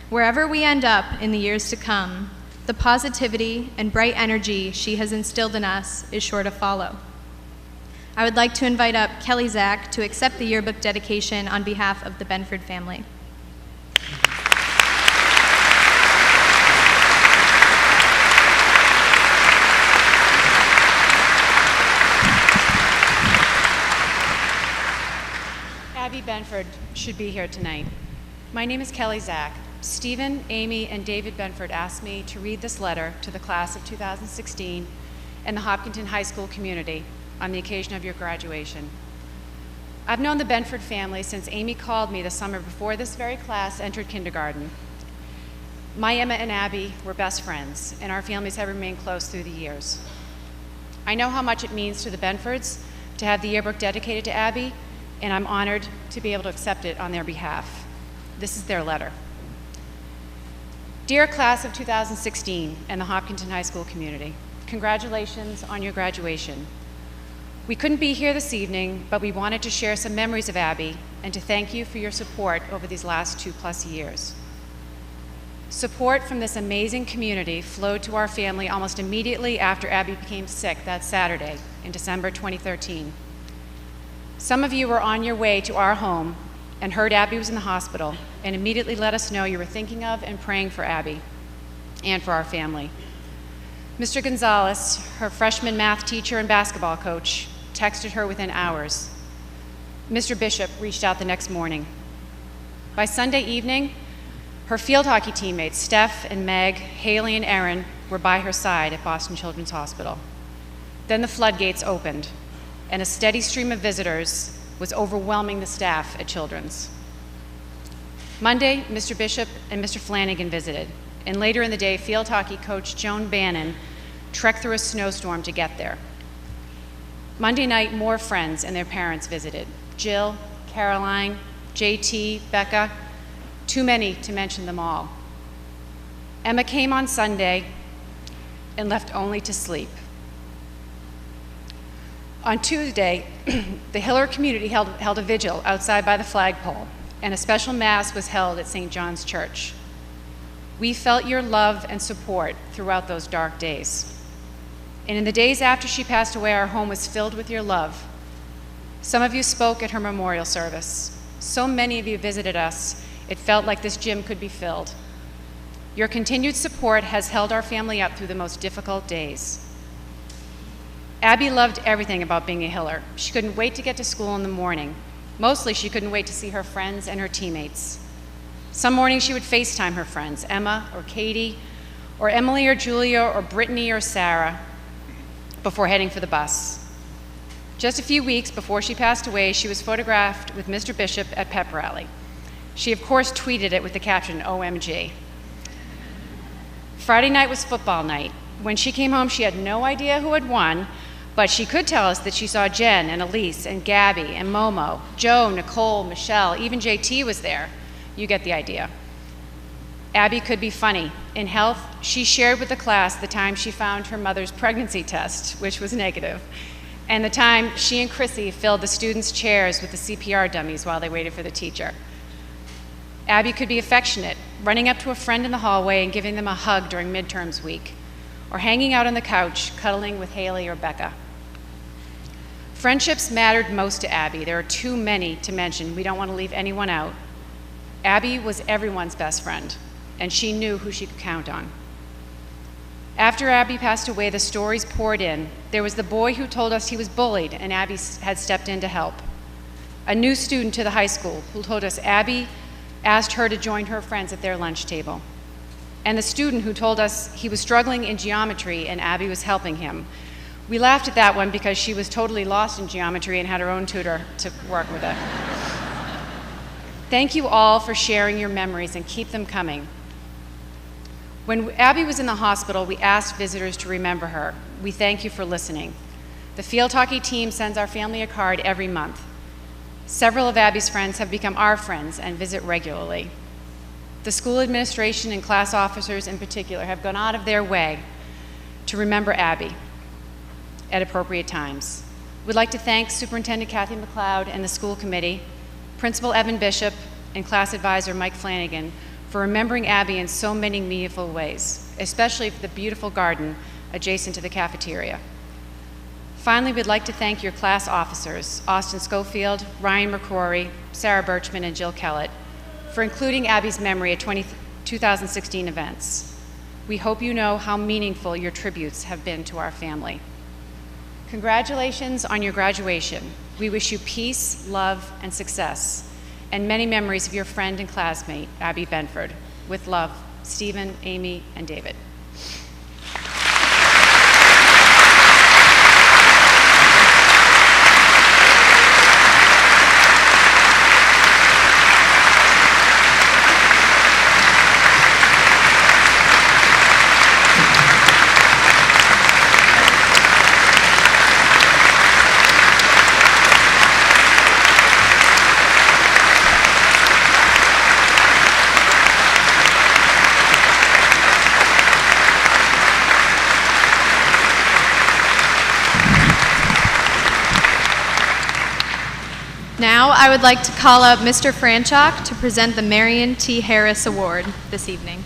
Wherever we end up in the years to come, the positivity and bright energy she has instilled in us is sure to follow. I would like to invite up Kelly Zach to accept the yearbook dedication on behalf of the Benford family. Abby Benford should be here tonight. My name is Kelly Zach. Stephen, Amy, and David Benford asked me to read this letter to the class of 2016 and the Hopkinton High School community on the occasion of your graduation. I've known the Benford family since Amy called me the summer before this very class entered kindergarten. My Emma and Abby were best friends, and our families have remained close through the years. I know how much it means to the Benfords to have the yearbook dedicated to Abby, and I'm honored to be able to accept it on their behalf. This is their letter. Dear class of 2016 and the Hopkinton High School community, congratulations on your graduation. We couldn't be here this evening, but we wanted to share some memories of Abby and to thank you for your support over these last 2+ years. Support from this amazing community flowed to our family almost immediately after Abby became sick that Saturday in December 2013. Some of you were on your way to our home and heard Abby was in the hospital and immediately let us know you were thinking of and praying for Abby and for our family. Mr. Gonzalez, her freshman math teacher and basketball coach, texted her within hours. Mr. Bishop reached out the next morning. By Sunday evening, her field hockey teammates, Steph and Meg, Haley and Erin, were by her side at Boston Children's Hospital. Then the floodgates opened, and a steady stream of visitors was overwhelming the staff at Children's. Monday, Mr. Bishop and Mr. Flanagan visited, and later in the day, field hockey coach Joan Bannon trekked through a snowstorm to get there. Monday night, more friends and their parents visited. Jill, Caroline, JT, Becca, too many to mention them all. Emma came on Sunday and left only to sleep. On Tuesday, the Hiller community held a vigil outside by the flagpole, and a special mass was held at St. John's Church. We felt your love and support throughout those dark days. And in the days after she passed away, our home was filled with your love. Some of you spoke at her memorial service. So many of you visited us, it felt like this gym could be filled. Your continued support has held our family up through the most difficult days. Abby loved everything about being a Hiller. She couldn't wait to get to school in the morning. Mostly, she couldn't wait to see her friends and her teammates. Some mornings she would FaceTime her friends, Emma or Katie, or Emily or Julia or Brittany or Sarah, before heading for the bus. Just a few weeks before she passed away, she was photographed with Mr. Bishop at pep rally. She, of course, tweeted it with the caption, OMG. Friday night was football night. When she came home, she had no idea who had won, but she could tell us that she saw Jen and Elise and Gabby and Momo, Joe, Nicole, Michelle, even JT was there. You get the idea. Abby could be funny. In health, she shared with the class the time she found her mother's pregnancy test, which was negative, and the time she and Chrissy filled the students' chairs with the CPR dummies while they waited for the teacher. Abby could be affectionate, running up to a friend in the hallway and giving them a hug during midterms week, or hanging out on the couch, cuddling with Haley or Becca. Friendships mattered most to Abby. There are too many to mention. We don't want to leave anyone out. Abby was everyone's best friend, and she knew who she could count on. After Abby passed away, the stories poured in. There was the boy who told us he was bullied, and Abby had stepped in to help. A new student to the high school who told us Abby asked her to join her friends at their lunch table. And the student who told us he was struggling in geometry and Abby was helping him. We laughed at that one because she was totally lost in geometry and had her own tutor to work with it. Thank you all for sharing your memories, and keep them coming. When Abby was in the hospital, we asked visitors to remember her. We thank you for listening. The field hockey team sends our family a card every month. Several of Abby's friends have become our friends and visit regularly. The school administration and class officers in particular have gone out of their way to remember Abby at appropriate times. We'd like to thank Superintendent Kathy McLeod and the school committee, Principal Evan Bishop, and class advisor Mike Flanagan for remembering Abby in so many meaningful ways, especially for the beautiful garden adjacent to the cafeteria. Finally, we'd like to thank your class officers, Austin Schofield, Ryan McCrory, Sarah Birchman, and Jill Kellett, for including Abby's memory at 2016 events. We hope you know how meaningful your tributes have been to our family. Congratulations on your graduation. We wish you peace, love, and success, and many memories of your friend and classmate, Abby Benford. With love, Stephen, Amy, and David. Now, I would like to call up Mr. Franchuk to present the Marion T. Harris Award this evening.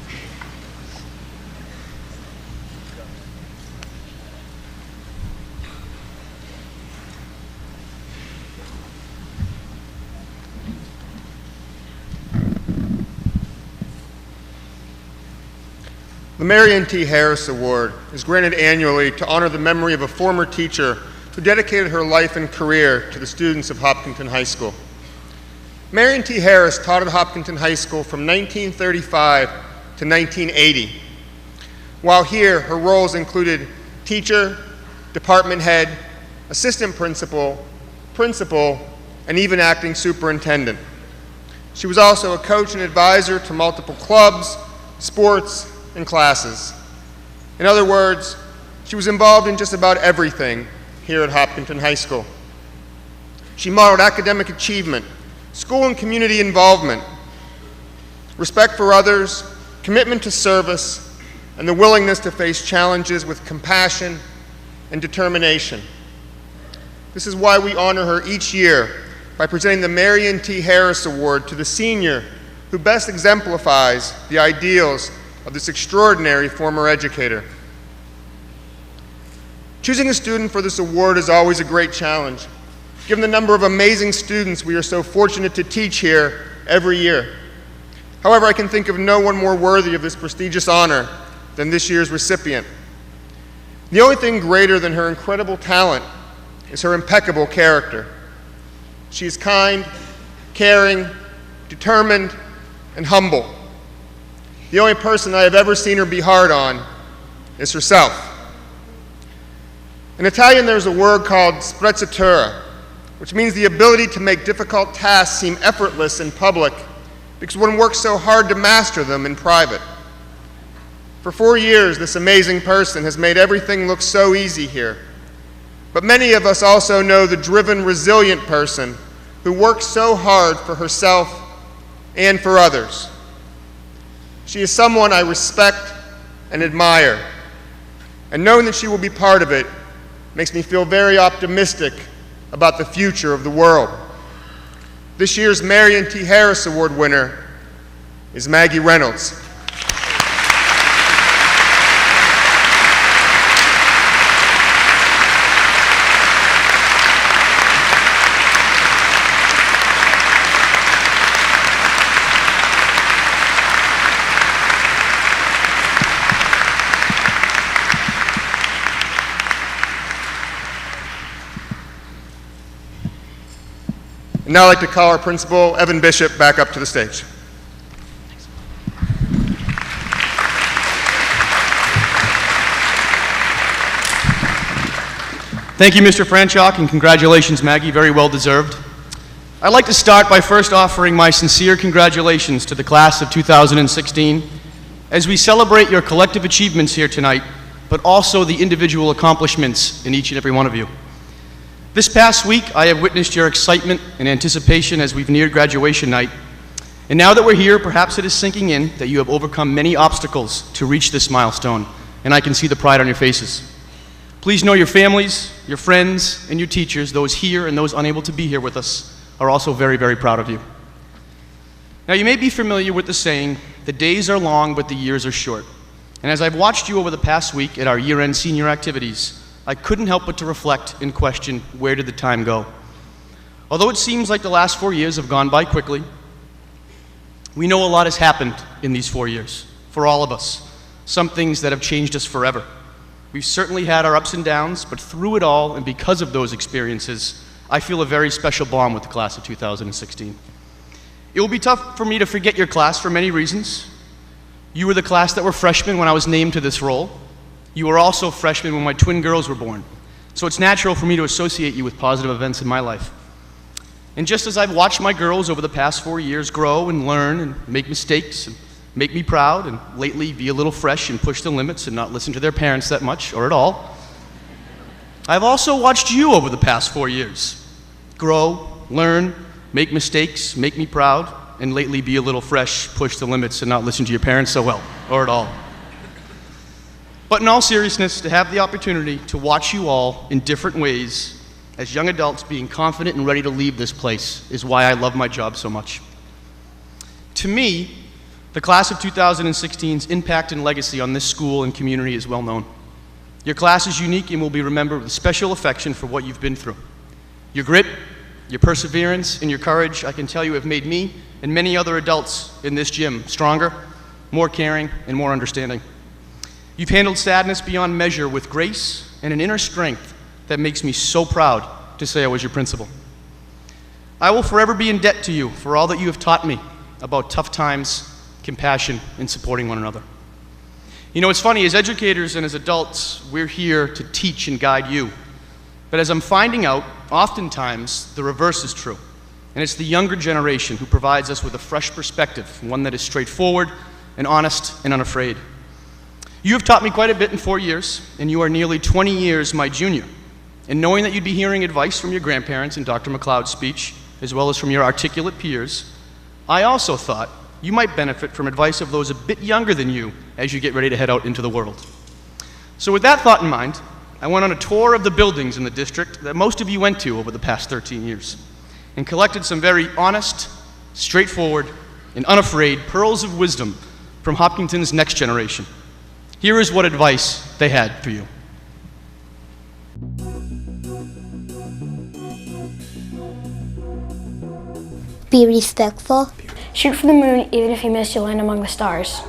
The Marion T. Harris Award is granted annually to honor the memory of a former teacher who dedicated her life and career to the students of Hopkinton High School. Marion T. Harris taught at Hopkinton High School from 1935 to 1980. While here, her roles included teacher, department head, assistant principal, principal, and even acting superintendent. She was also a coach and advisor to multiple clubs, sports, and classes. In other words, she was involved in just about everything here at Hopkinton High School. She modeled academic achievement, school and community involvement, respect for others, commitment to service, and the willingness to face challenges with compassion and determination. This is why we honor her each year by presenting the Marion T. Harris Award to the senior who best exemplifies the ideals of this extraordinary former educator. Choosing a student for this award is always a great challenge, given the number of amazing students we are so fortunate to teach here every year. However, I can think of no one more worthy of this prestigious honor than this year's recipient. The only thing greater than her incredible talent is her impeccable character. She is kind, caring, determined, and humble. The only person I have ever seen her be hard on is herself. In Italian, there's a word called sprezzatura, which means the ability to make difficult tasks seem effortless in public because one works so hard to master them in private. For 4 years, this amazing person has made everything look so easy here. But many of us also know the driven, resilient person who works so hard for herself and for others. She is someone I respect and admire, and knowing that she will be part of it makes me feel very optimistic about the future of the world. This year's Marion T. Harris Award winner is Maggie Reynolds. And now I'd like to call our principal, Evan Bishop, back up to the stage. Thank you, Mr. Franchok, and congratulations, Maggie, very well deserved. I'd like to start by first offering my sincere congratulations to the class of 2016 as we celebrate your collective achievements here tonight, but also the individual accomplishments in each and every one of you. This past week, I have witnessed your excitement and anticipation as we've neared graduation night. And now that we're here, perhaps it is sinking in that you have overcome many obstacles to reach this milestone, and I can see the pride on your faces. Please know your families, your friends, and your teachers, those here and those unable to be here with us, are also very, very proud of you. Now, you may be familiar with the saying, the days are long, but the years are short. And as I've watched you over the past week at our year-end senior activities, I couldn't help but to reflect and question, where did the time go? Although it seems like the last 4 years have gone by quickly, we know a lot has happened in these 4 years, for all of us, some things that have changed us forever. We've certainly had our ups and downs, but through it all, and because of those experiences, I feel a very special bond with the class of 2016. It will be tough for me to forget your class for many reasons. You were the class that were freshmen when I was named to this role. You were also freshmen when my twin girls were born. So it's natural for me to associate you with positive events in my life. And just as I've watched my girls over the past 4 years grow and learn and make mistakes and make me proud and lately be a little fresh and push the limits and not listen to their parents that much or at all, I've also watched you over the past 4 years grow, learn, make mistakes, make me proud, and lately be a little fresh, push the limits, and not listen to your parents so well or at all. But in all seriousness, to have the opportunity to watch you all in different ways as young adults being confident and ready to leave this place is why I love my job so much. To me, the class of 2016's impact and legacy on this school and community is well known. Your class is unique and will be remembered with special affection for what you've been through. Your grit, your perseverance, and your courage, I can tell you, have made me and many other adults in this gym stronger, more caring, and more understanding. You've handled sadness beyond measure with grace and an inner strength that makes me so proud to say I was your principal. I will forever be in debt to you for all that you have taught me about tough times, compassion, and supporting one another. You know, it's funny, as educators and as adults, we're here to teach and guide you. But as I'm finding out, oftentimes the reverse is true. And it's the younger generation who provides us with a fresh perspective, one that is straightforward and honest and unafraid. You have taught me quite a bit in 4 years, and you are nearly 20 years my junior. And knowing that you'd be hearing advice from your grandparents in Dr. McLeod's speech, as well as from your articulate peers, I also thought you might benefit from advice of those a bit younger than you as you get ready to head out into the world. So with that thought in mind, I went on a tour of the buildings in the district that most of you went to over the past 13 years and collected some very honest, straightforward, and unafraid pearls of wisdom from Hopkinton's next generation. Here is what advice they had for you. Be respectful. Shoot for the moon, even if you miss, you'll land among the stars.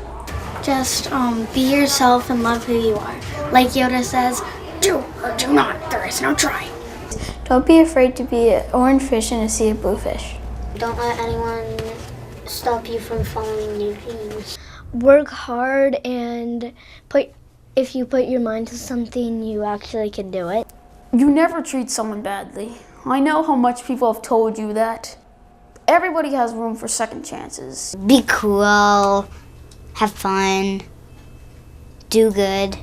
Just be yourself and love who you are. Like Yoda says, do or do not, there is no trying. Don't be afraid to be an orange fish in a sea of bluefish. Don't let anyone stop you from following your dreams. Work hard, and if you put your mind to something, you actually can do it. You never treat someone badly. I know how much people have told you that. Everybody has room for second chances. Be cool, have fun, do good,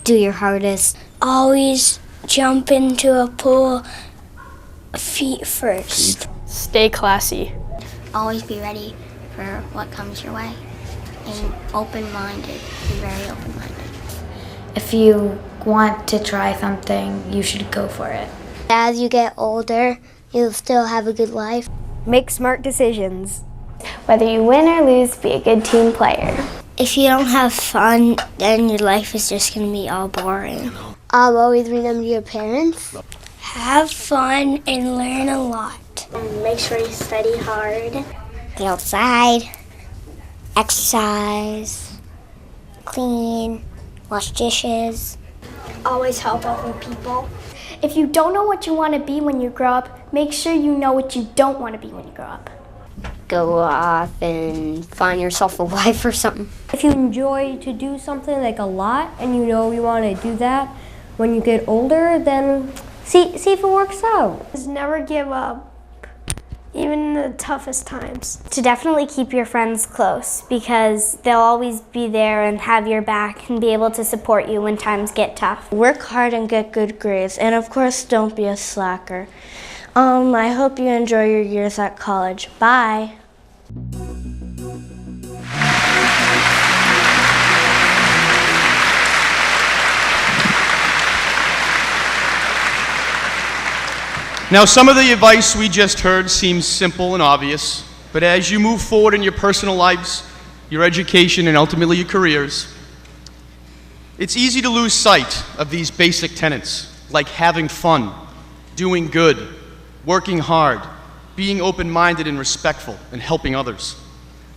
do your hardest. Always jump into a pool feet first. Stay classy. Always be ready for what comes your way. And open-minded, be very open-minded. If you want to try something, you should go for it. As you get older, you'll still have a good life. Make smart decisions. Whether you win or lose, be a good team player. If you don't have fun, then your life is just going to be all boring. Always remember your parents. Have fun and learn a lot. Make sure you study hard. Get outside, exercise, clean, wash dishes. Always help other people. If you don't know what you want to be when you grow up, make sure you know what you don't want to be when you grow up. Go off and find yourself a wife or something. If you enjoy to do something like a lot and you know you want to do that when you get older, then see if it works out. Just never give up, even in the toughest times. To definitely keep your friends close because they'll always be there and have your back and be able to support you when times get tough. Work hard and get good grades, and of course don't be a slacker. I hope you enjoy your years at college. Bye. Now, some of the advice we just heard seems simple and obvious, but as you move forward in your personal lives, your education, and ultimately your careers, it's easy to lose sight of these basic tenets, like having fun, doing good, working hard, being open-minded and respectful, and helping others.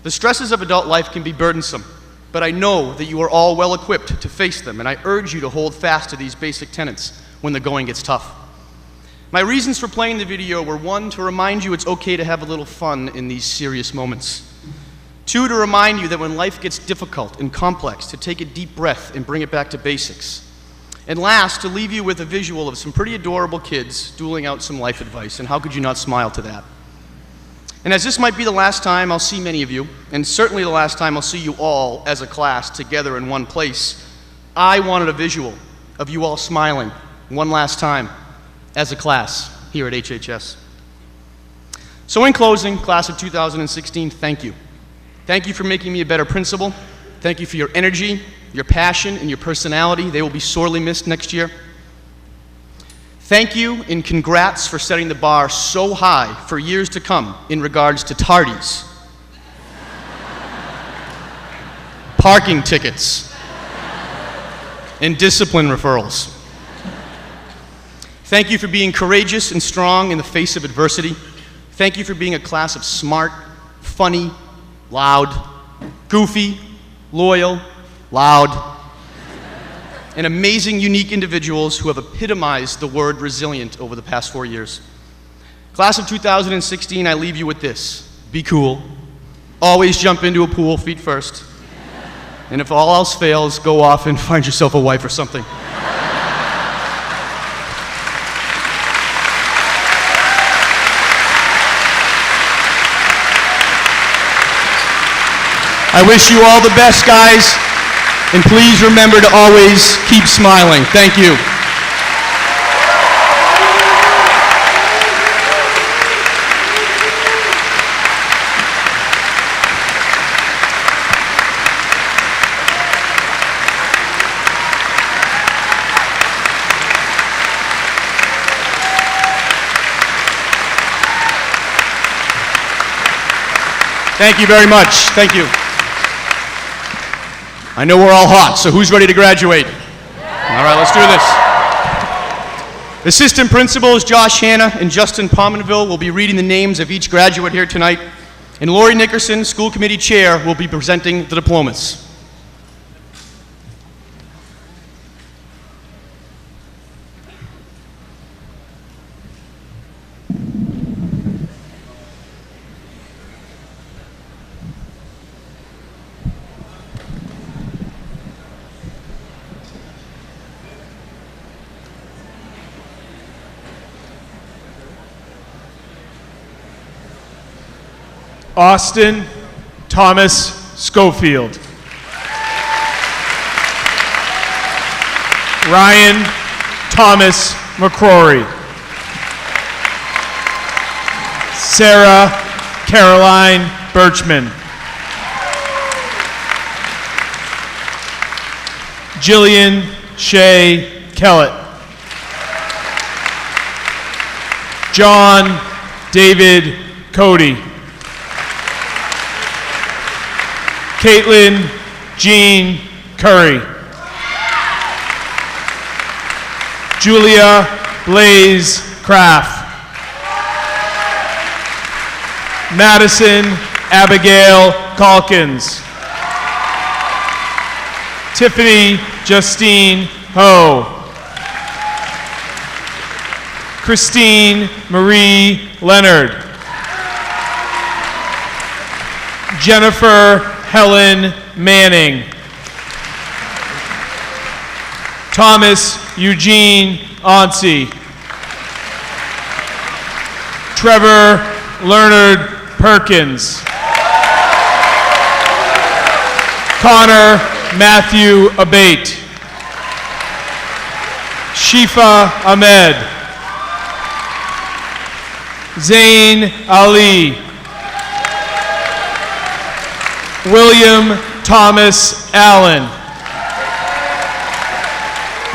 The stresses of adult life can be burdensome, but I know that you are all well-equipped to face them, and I urge you to hold fast to these basic tenets when the going gets tough. My reasons for playing the video were 1, to remind you it's okay to have a little fun in these serious moments. 2, to remind you that when life gets difficult and complex, to take a deep breath and bring it back to basics. And last, to leave you with a visual of some pretty adorable kids dueling out some life advice, and how could you not smile to that? And as this might be the last time I'll see many of you, and certainly the last time I'll see you all as a class together in one place, I wanted a visual of you all smiling one last time as a class here at HHS. So in closing, class of 2016, thank you. Thank you for making me a better principal. Thank you for your energy, your passion, and your personality. They will be sorely missed next year. Thank you and congrats for setting the bar so high for years to come in regards to tardies, parking tickets, and discipline referrals. Thank you for being courageous and strong in the face of adversity. Thank you for being a class of smart, funny, loud, goofy, loyal, loud, and amazing, unique individuals who have epitomized the word resilient over the past 4 years. Class of 2016, I leave you with this. Be cool. Always jump into a pool feet first. And if all else fails, go off and find yourself a wife or something. I wish you all the best, guys. And please remember to always keep smiling. Thank you. Thank you very much. Thank you. I know we're all hot, so who's ready to graduate? All right, let's do this. Assistant Principals Josh Hanna and Justin Pominville will be reading the names of each graduate here tonight, and Lori Nickerson, School Committee Chair, will be presenting the diplomas. Austin Thomas Schofield. Ryan Thomas McCrory. Sarah Caroline Birchman. Jillian Shea Kellett. John David Cody. Caitlin Jean Curry. Julia Blaze Craft. Madison Abigail Calkins. Tiffany Justine Ho. Christine Marie Leonard. Jennifer Helen Manning. Thomas Eugene Onsi. Trevor Leonard Perkins. Connor Matthew Abate. Shifa Ahmed. Zain Ali. William Thomas Allen.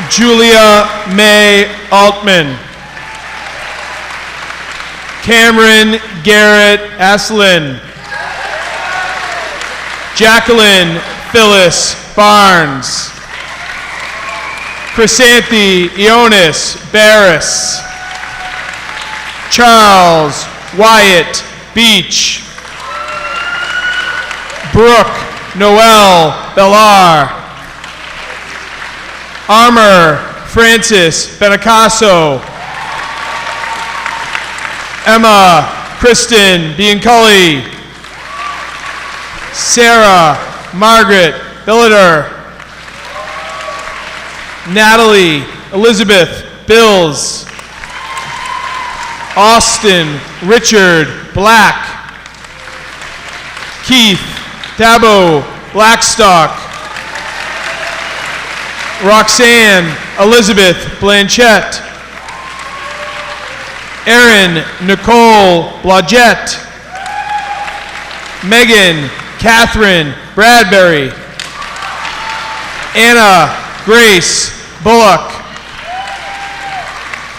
Julia May Altman. Cameron Garrett Aslin. Jacqueline Phyllis Barnes. Chrysanthi Ionis Barris. Charles Wyatt Beach. Brooke Noel Bellar. Armour Francis Benicasso. Emma Kristen Bianculi. Sarah Margaret Billiter. Natalie Elizabeth Bills. Austin Richard Black. Keith Dabo Blackstock. Roxanne Elizabeth Blanchette. Erin Nicole Blodgett. Megan Catherine Bradbury. Anna Grace Bullock.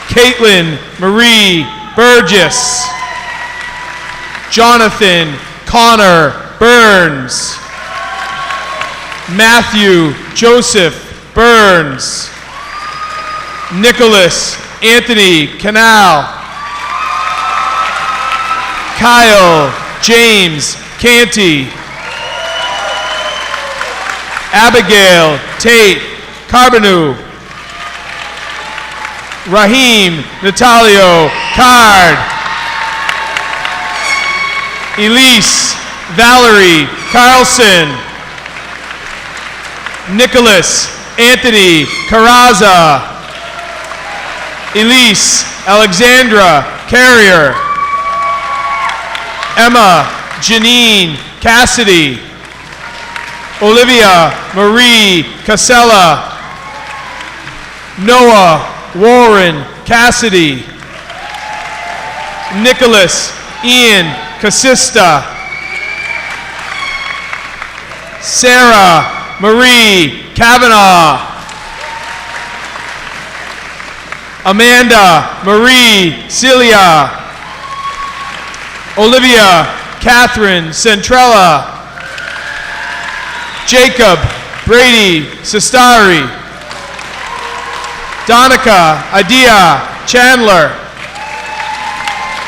Caitlin Marie Burgess. Jonathan Connor Burns. Matthew Joseph Burns. Nicholas Anthony Canal. Kyle James Canty. Abigail Tate Carbonu. Raheem Natalio Card. Elise Valerie Carlson. Nicholas Anthony Carraza. Elise Alexandra Carrier. Emma Janine Cassidy. Olivia Marie Casella. Noah Warren Cassidy. Nicholas Ian Casista. Sarah Marie Kavanaugh. Amanda Marie Celia. Olivia Catherine Centrella. Jacob Brady Sestari. Donica Adia Chandler.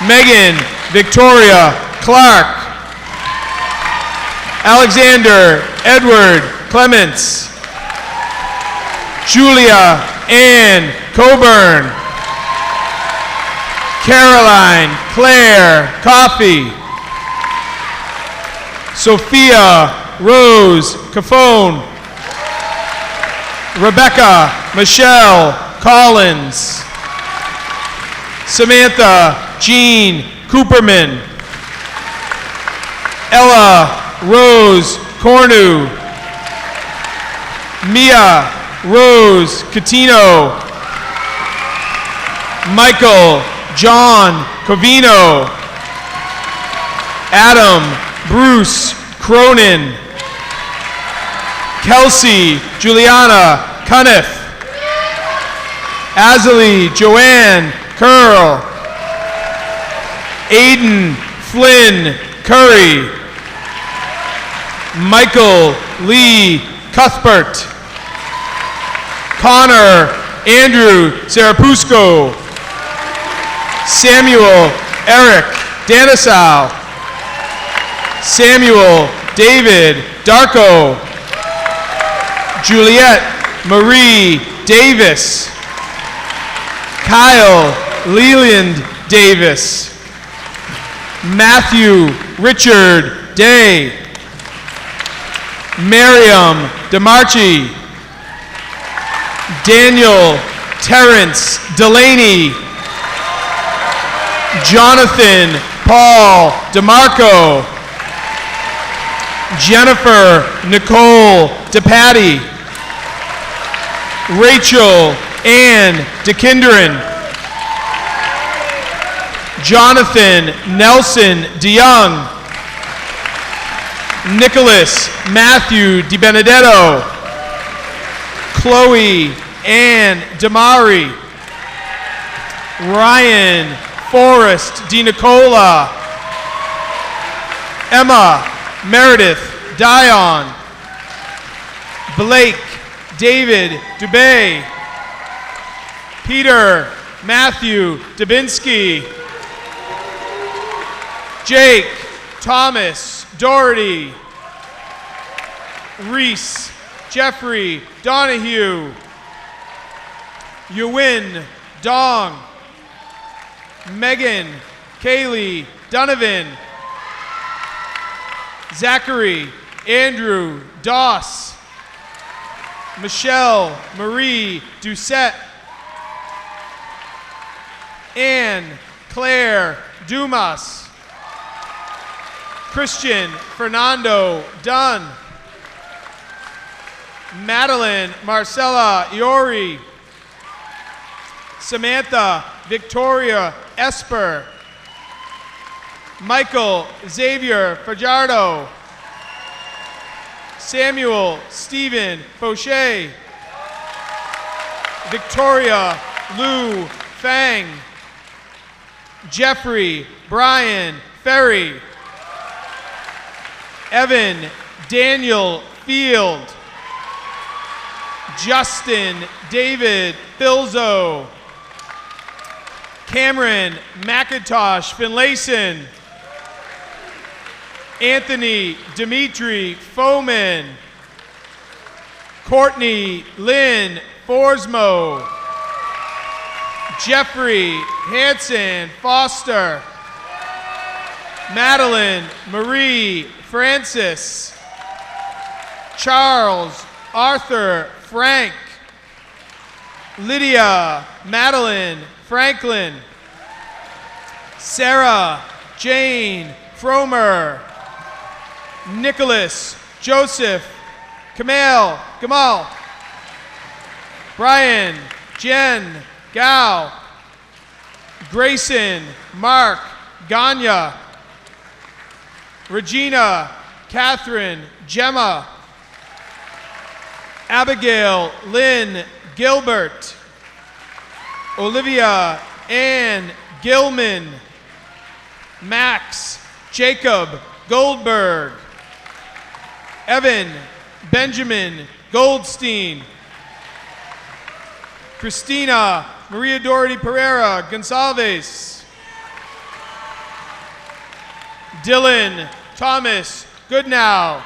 Megan Victoria Clark. Alexander Edward Clements. Julia Ann Coburn. Caroline Claire Coffey. Sophia Rose Cafone. Rebecca Michelle Collins. Samantha Jean Cooperman. Ella Rose Cornu. Mia Rose Catino. Michael John Covino. Adam Bruce Cronin. Kelsey Juliana Cuniff. Azalee Joanne Curl. Aiden Flynn Curry. Michael Lee Cuthbert. Connor Andrew Sarapusco. Samuel Eric Danisau. Samuel David Darko. Juliette Marie Davis. Kyle Leland Davis. Matthew Richard Day. Miriam DeMarchi. Daniel Terrence Delaney. Jonathan Paul DeMarco. Jennifer Nicole DePatty. Rachel Ann DeKinderen. Jonathan Nelson DeYoung. Nicholas Matthew DiBenedetto. Chloe Ann Damari. Ryan Forrest DiNicola. Emma Meredith Dion. Blake David Dubay. Peter Matthew Dubinsky. Jake Thomas Doherty. Reese Jeffrey Donahue. Yuwin Dong. Megan Kaylee Donovan. Zachary Andrew Doss. Michelle Marie Doucette. Anne Claire Dumas. Christian Fernando Dunn. Madeline Marcella Iori. Samantha Victoria Esper. Michael Xavier Fajardo. Samuel Stephen Fauché. Victoria Lou Fang. Jeffrey Brian Ferry. Evan Daniel Field. Justin David Bilzo. Cameron McIntosh Finlayson. Anthony Dimitri Foman. Courtney Lynn Forsmo. Jeffrey Hanson Foster. Madeline Marie Francis. Charles Arthur Frank. Lydia Madeline Franklin. Sarah Jane Fromer. Nicholas Joseph Gamal. Brian Jen Gao. Grayson Mark Ganya. Regina Catherine Gemma. Abigail Lynn Gilbert. Olivia Ann Gilman. Max Jacob Goldberg. Evan Benjamin Goldstein. Christina Maria Doherty Pereira Gonsalves. Dylan Thomas Goodnow.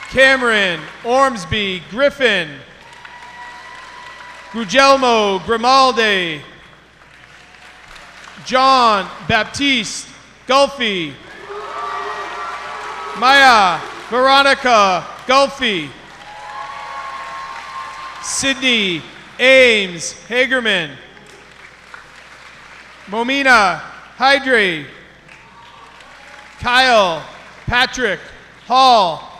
Cameron Ormsby Griffin. Gugelmo Grimaldi. John Baptiste Gulfi. Maya Veronica Gulfi. Sydney Ames Hagerman. Momina Hydre. Kyle Patrick Hall.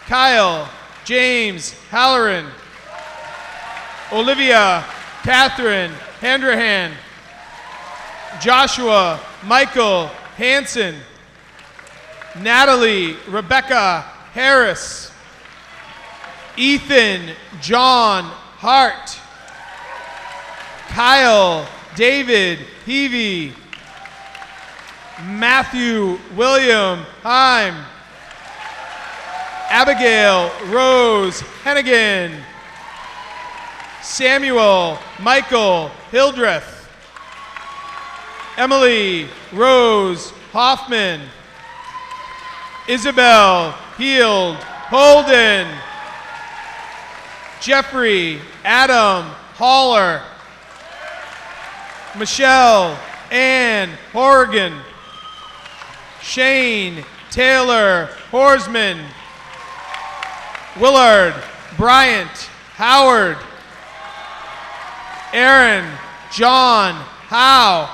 Kyle James Halloran. Olivia Catherine Handrahan. Joshua Michael Hansen. Natalie Rebecca Harris. Ethan John Hart. Kyle David Heavey. Matthew William Heim. Abigail Rose Hennigan. Samuel Michael Hildreth. Emily Rose Hoffman. Isabel Heald Holden. Jeffrey Adam Haller. Michelle Ann Horgan. Shane Taylor Horsman. Willard Bryant Howard. Aaron John Howe.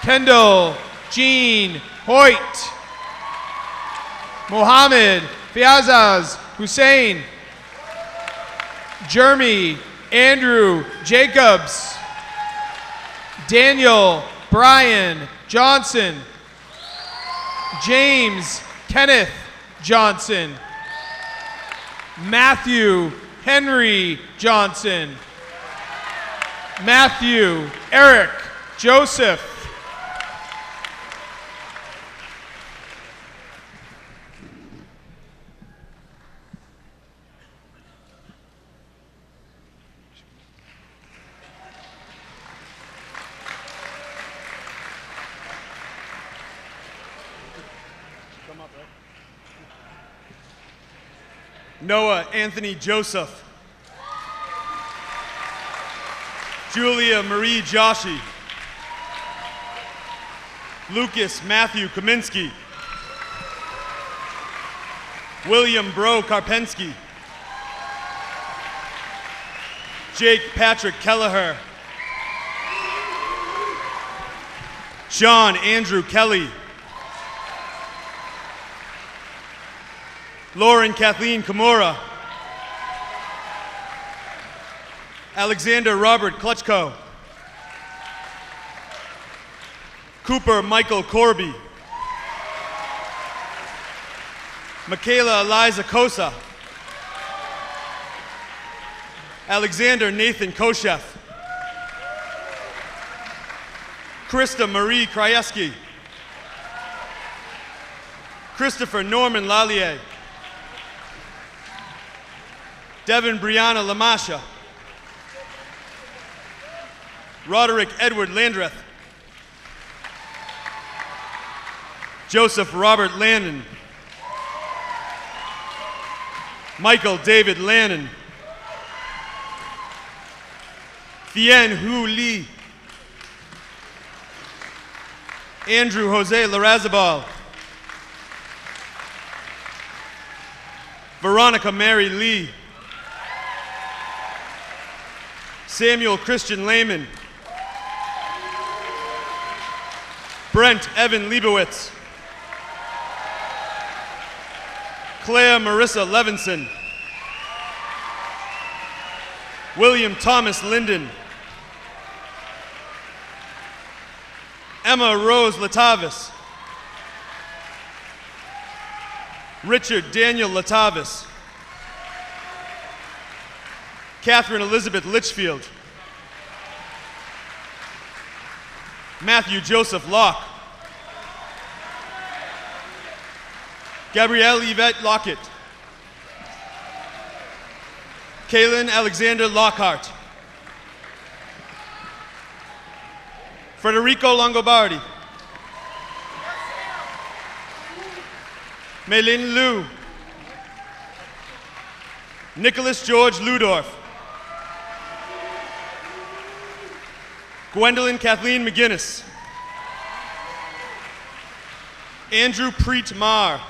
Kendall Jean Hoyt. Mohammed Fiazaz Hussein. Jeremy Andrew Jacobs. Daniel Brian Johnson. James Kenneth Johnson. Matthew Henry Johnson. Matthew Eric Joseph. Noah Anthony Joseph. Julia Marie Joshi. Lucas Matthew Kaminsky. William Bro Karpensky. Jake Patrick Kelleher. Sean Andrew Kelly. Lauren Kathleen Kimura. Alexander Robert Klutchko. Cooper Michael Corby. Michaela Eliza Kosa. Alexander Nathan Koshev. Krista Marie Krajewski. Christopher Norman Lallier. Devin Brianna Lamasha. Roderick Edward Landreth. Joseph Robert Landon. Michael David Lannon. Thien Hu Lee. Andrew Jose Larrazabal. Veronica Mary Lee. Samuel Christian Lehman. Brent Evan Leibowitz. Claire Marissa Levinson. William Thomas Linden. Emma Rose Latavis. Richard Daniel Latavis. Catherine Elizabeth Litchfield. Matthew Joseph Locke. Gabrielle Yvette Lockett. Kaylin Alexander Lockhart. Federico Longobardi. Meilin Liu. Nicholas George Ludorf. Gwendolyn Kathleen McGinnis. Andrew Preet Marr.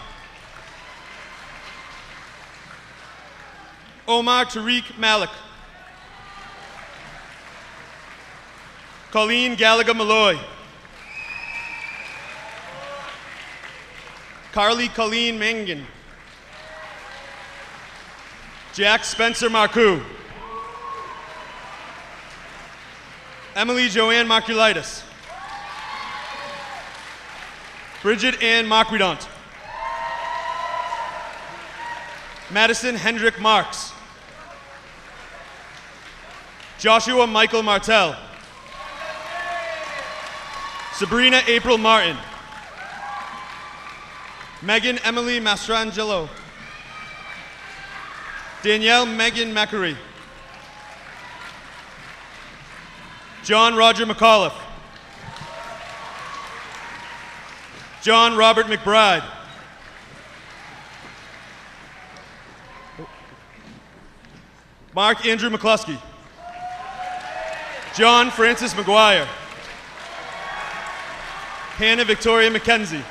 Omar Tariq Malik. Colleen Gallagher Malloy. Carly Colleen Mangan. Jack Spencer Marcoux. Emily Joanne Marculitis. Bridget Ann Marquidant. Madison Hendrick Marks. Joshua Michael Martell. Sabrina April Martin. Megan Emily Mastrangelo. Danielle Megan Macquarie. John Roger McAuliffe. John Robert McBride. Mark Andrew McCluskey. John Francis McGuire. Hannah Victoria McKenzie.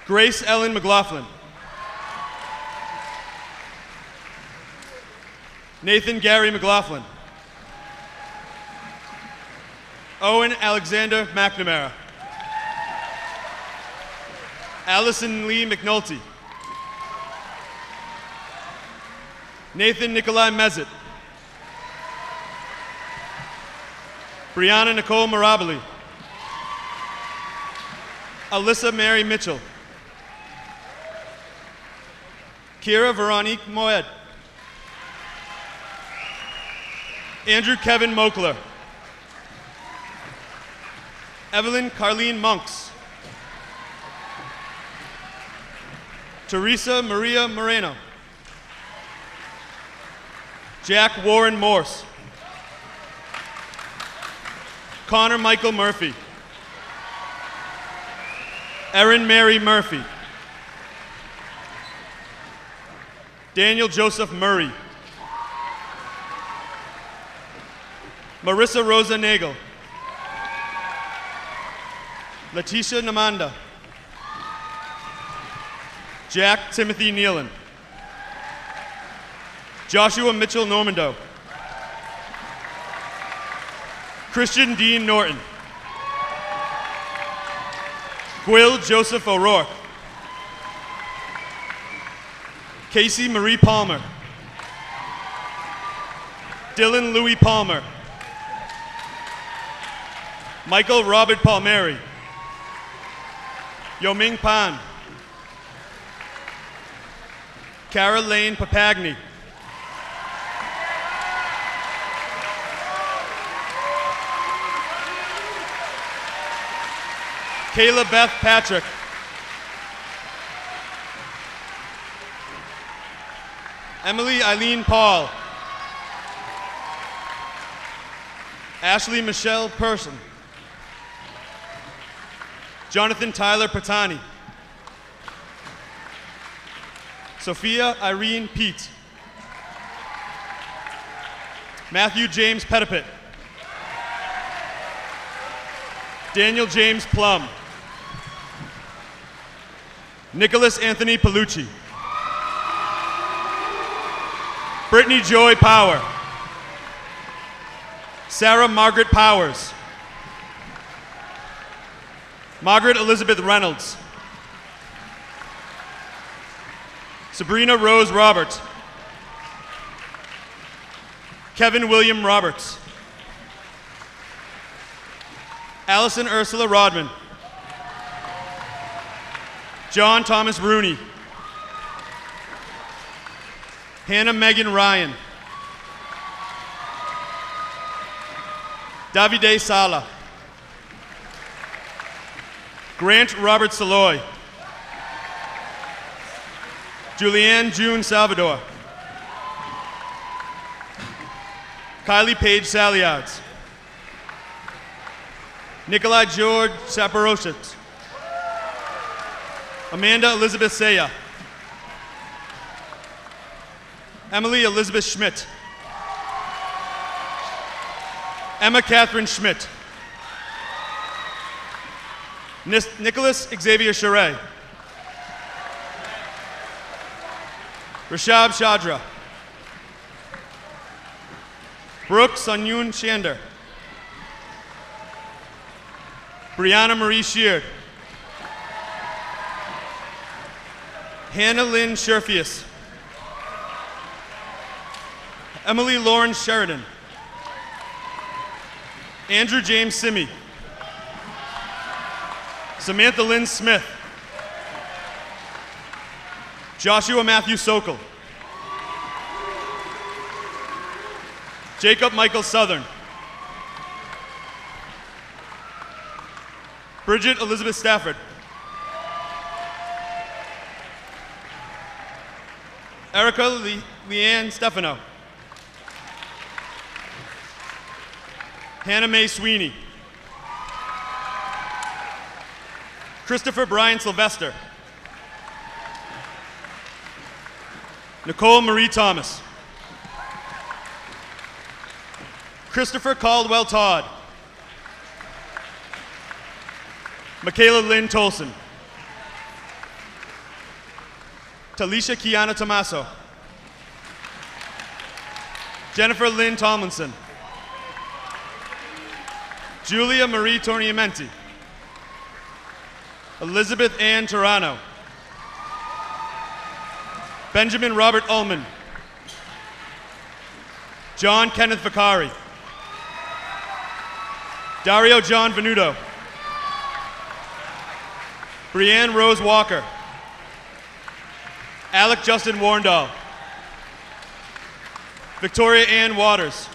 Grace Ellen McLaughlin. Nathan Gary McLaughlin. Owen Alexander McNamara. Allison Lee McNulty. Nathan Nikolai Mezet. Brianna Nicole Mirabili. Alyssa Mary Mitchell. Kira Veronique Moed. Andrew Kevin Mokler. Evelyn Carlene Monks. Teresa Maria Moreno. Jack Warren Morse. Connor Michael Murphy. Erin Mary Murphy. Daniel Joseph Murray. Marissa Rosa Nagel. Letitia Namanda. Jack Timothy Nealon. Joshua Mitchell Normando. Christian Dean Norton. Gwill Joseph O'Rourke. Casey Marie Palmer. Dylan Louis Palmer. Michael Robert Palmieri. Yoming Pan. Cara Lane Papagni. Kayla Beth Patrick. Emily Eileen Paul. Ashley Michelle Person. Jonathan Tyler Patani. Sophia Irene Pete. Matthew James Pettipit. Daniel James Plum. Nicholas Anthony Palucci. Brittany Joy Power. Sarah Margaret Powers. Margaret Elizabeth Reynolds. Sabrina Rose Roberts. Kevin William Roberts. Allison Ursula Rodman. John Thomas Rooney. Hannah Megan Ryan. Davide Sala. Grant Robert Saloy. Julianne June Salvador. Kylie Paige Saliards. Nikolai George Saporoshet. Amanda Elizabeth Saya. Emily Elizabeth Schmidt. Emma Catherine Schmidt. Nicholas Xavier Charay. Rashab Shadra. Brooke Sunyun Shander. Brianna Marie Sheard. Hannah Lynn Sherfius. Emily Lauren Sheridan. Andrew James Simi. Samantha Lynn Smith. Joshua Matthew Sokol. Jacob Michael Southern. Bridget Elizabeth Stafford. Erica Leanne Stefano. Hannah Mae Sweeney. Christopher Brian Sylvester. Nicole Marie Thomas. Christopher Caldwell Todd. Michaela Lynn Tolson. Talisha Kiana Tomaso. Jennifer Lynn Tomlinson. Julia Marie Torniamenti. Elizabeth Ann Turano. Benjamin Robert Ullman. John Kenneth Vicari. Dario John Venuto. Brianne Rose Walker. Alec Justin Warndall. Victoria Ann Waters.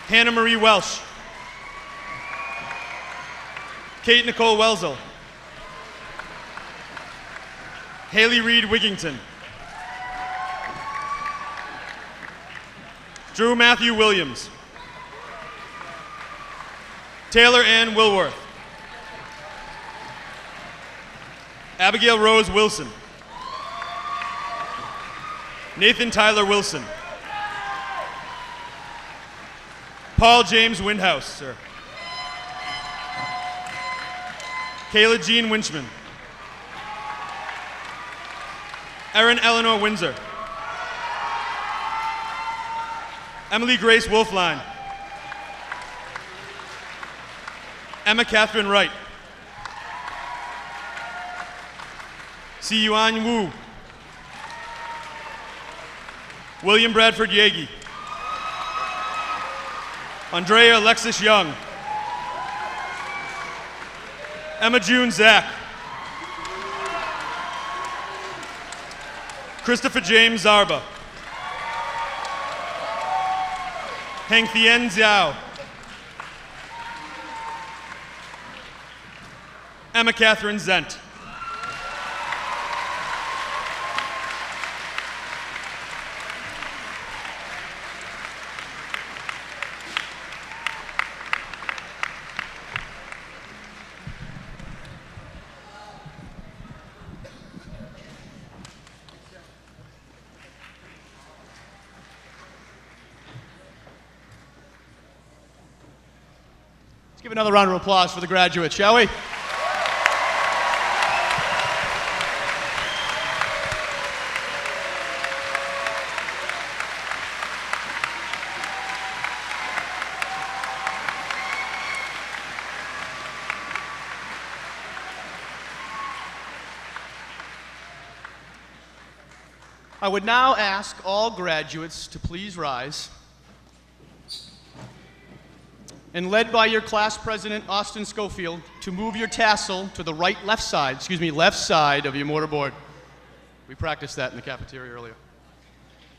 Hannah Marie Welsh. Kate Nicole Welzel. Haley Reed Wigington. Drew Matthew Williams. Taylor Ann Wilworth. Abigail Rose Wilson. Nathan Tyler Wilson. Paul James Windhouse, sir. Kayla Jean Winchman. Erin Eleanor Windsor. Emily Grace Wolfline. Emma Catherine Wright. Si Yuan Wu. William Bradford Yagi. Andrea Alexis Young. Emma June Zach. Christopher James Zarba. Heng Thien Xiao. Emma Catherine Zent. Give another round of applause for the graduates, shall we? I would now ask all graduates to please rise. And led by your class president, Austin Schofield, to move your tassel to the left side of your mortarboard. We practiced that in the cafeteria earlier.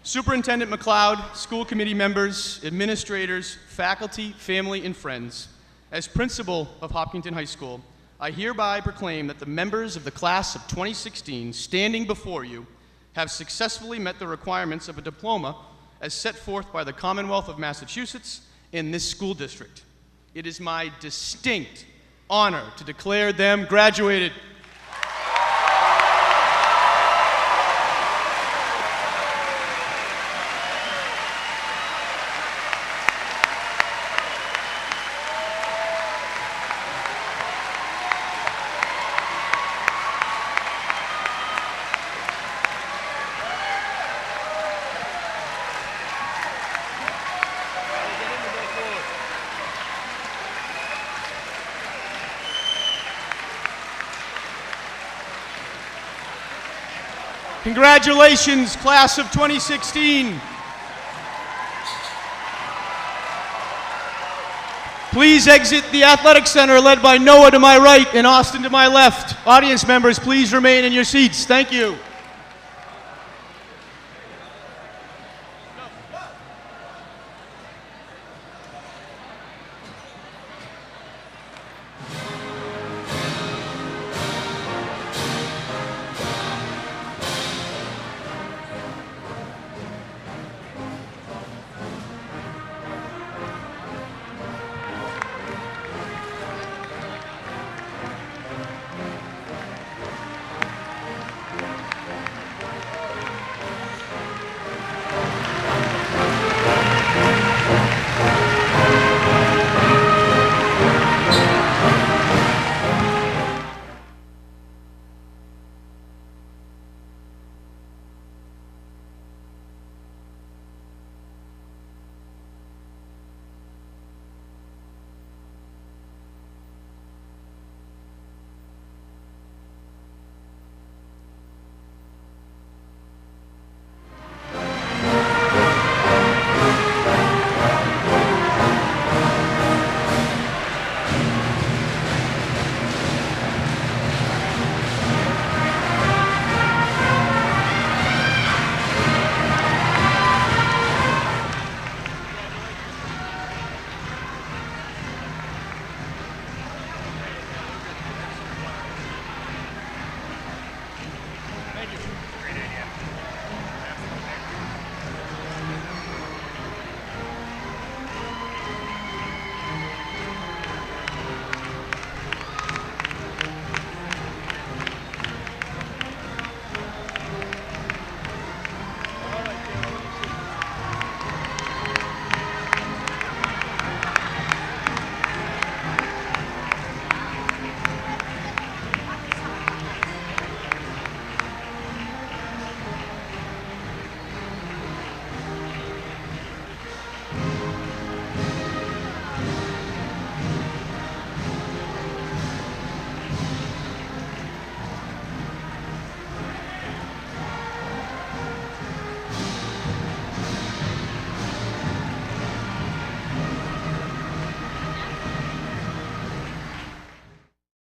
Superintendent McLeod, school committee members, administrators, faculty, family, and friends, as principal of Hopkinton High School, I hereby proclaim that the members of the class of 2016 standing before you have successfully met the requirements of a diploma as set forth by the Commonwealth of Massachusetts in this school district. It is my distinct honor to declare them graduated. Congratulations, class of 2016. Please exit the athletic center led by Noah to my right and Austin to my left. Audience members, please remain in your seats. Thank you.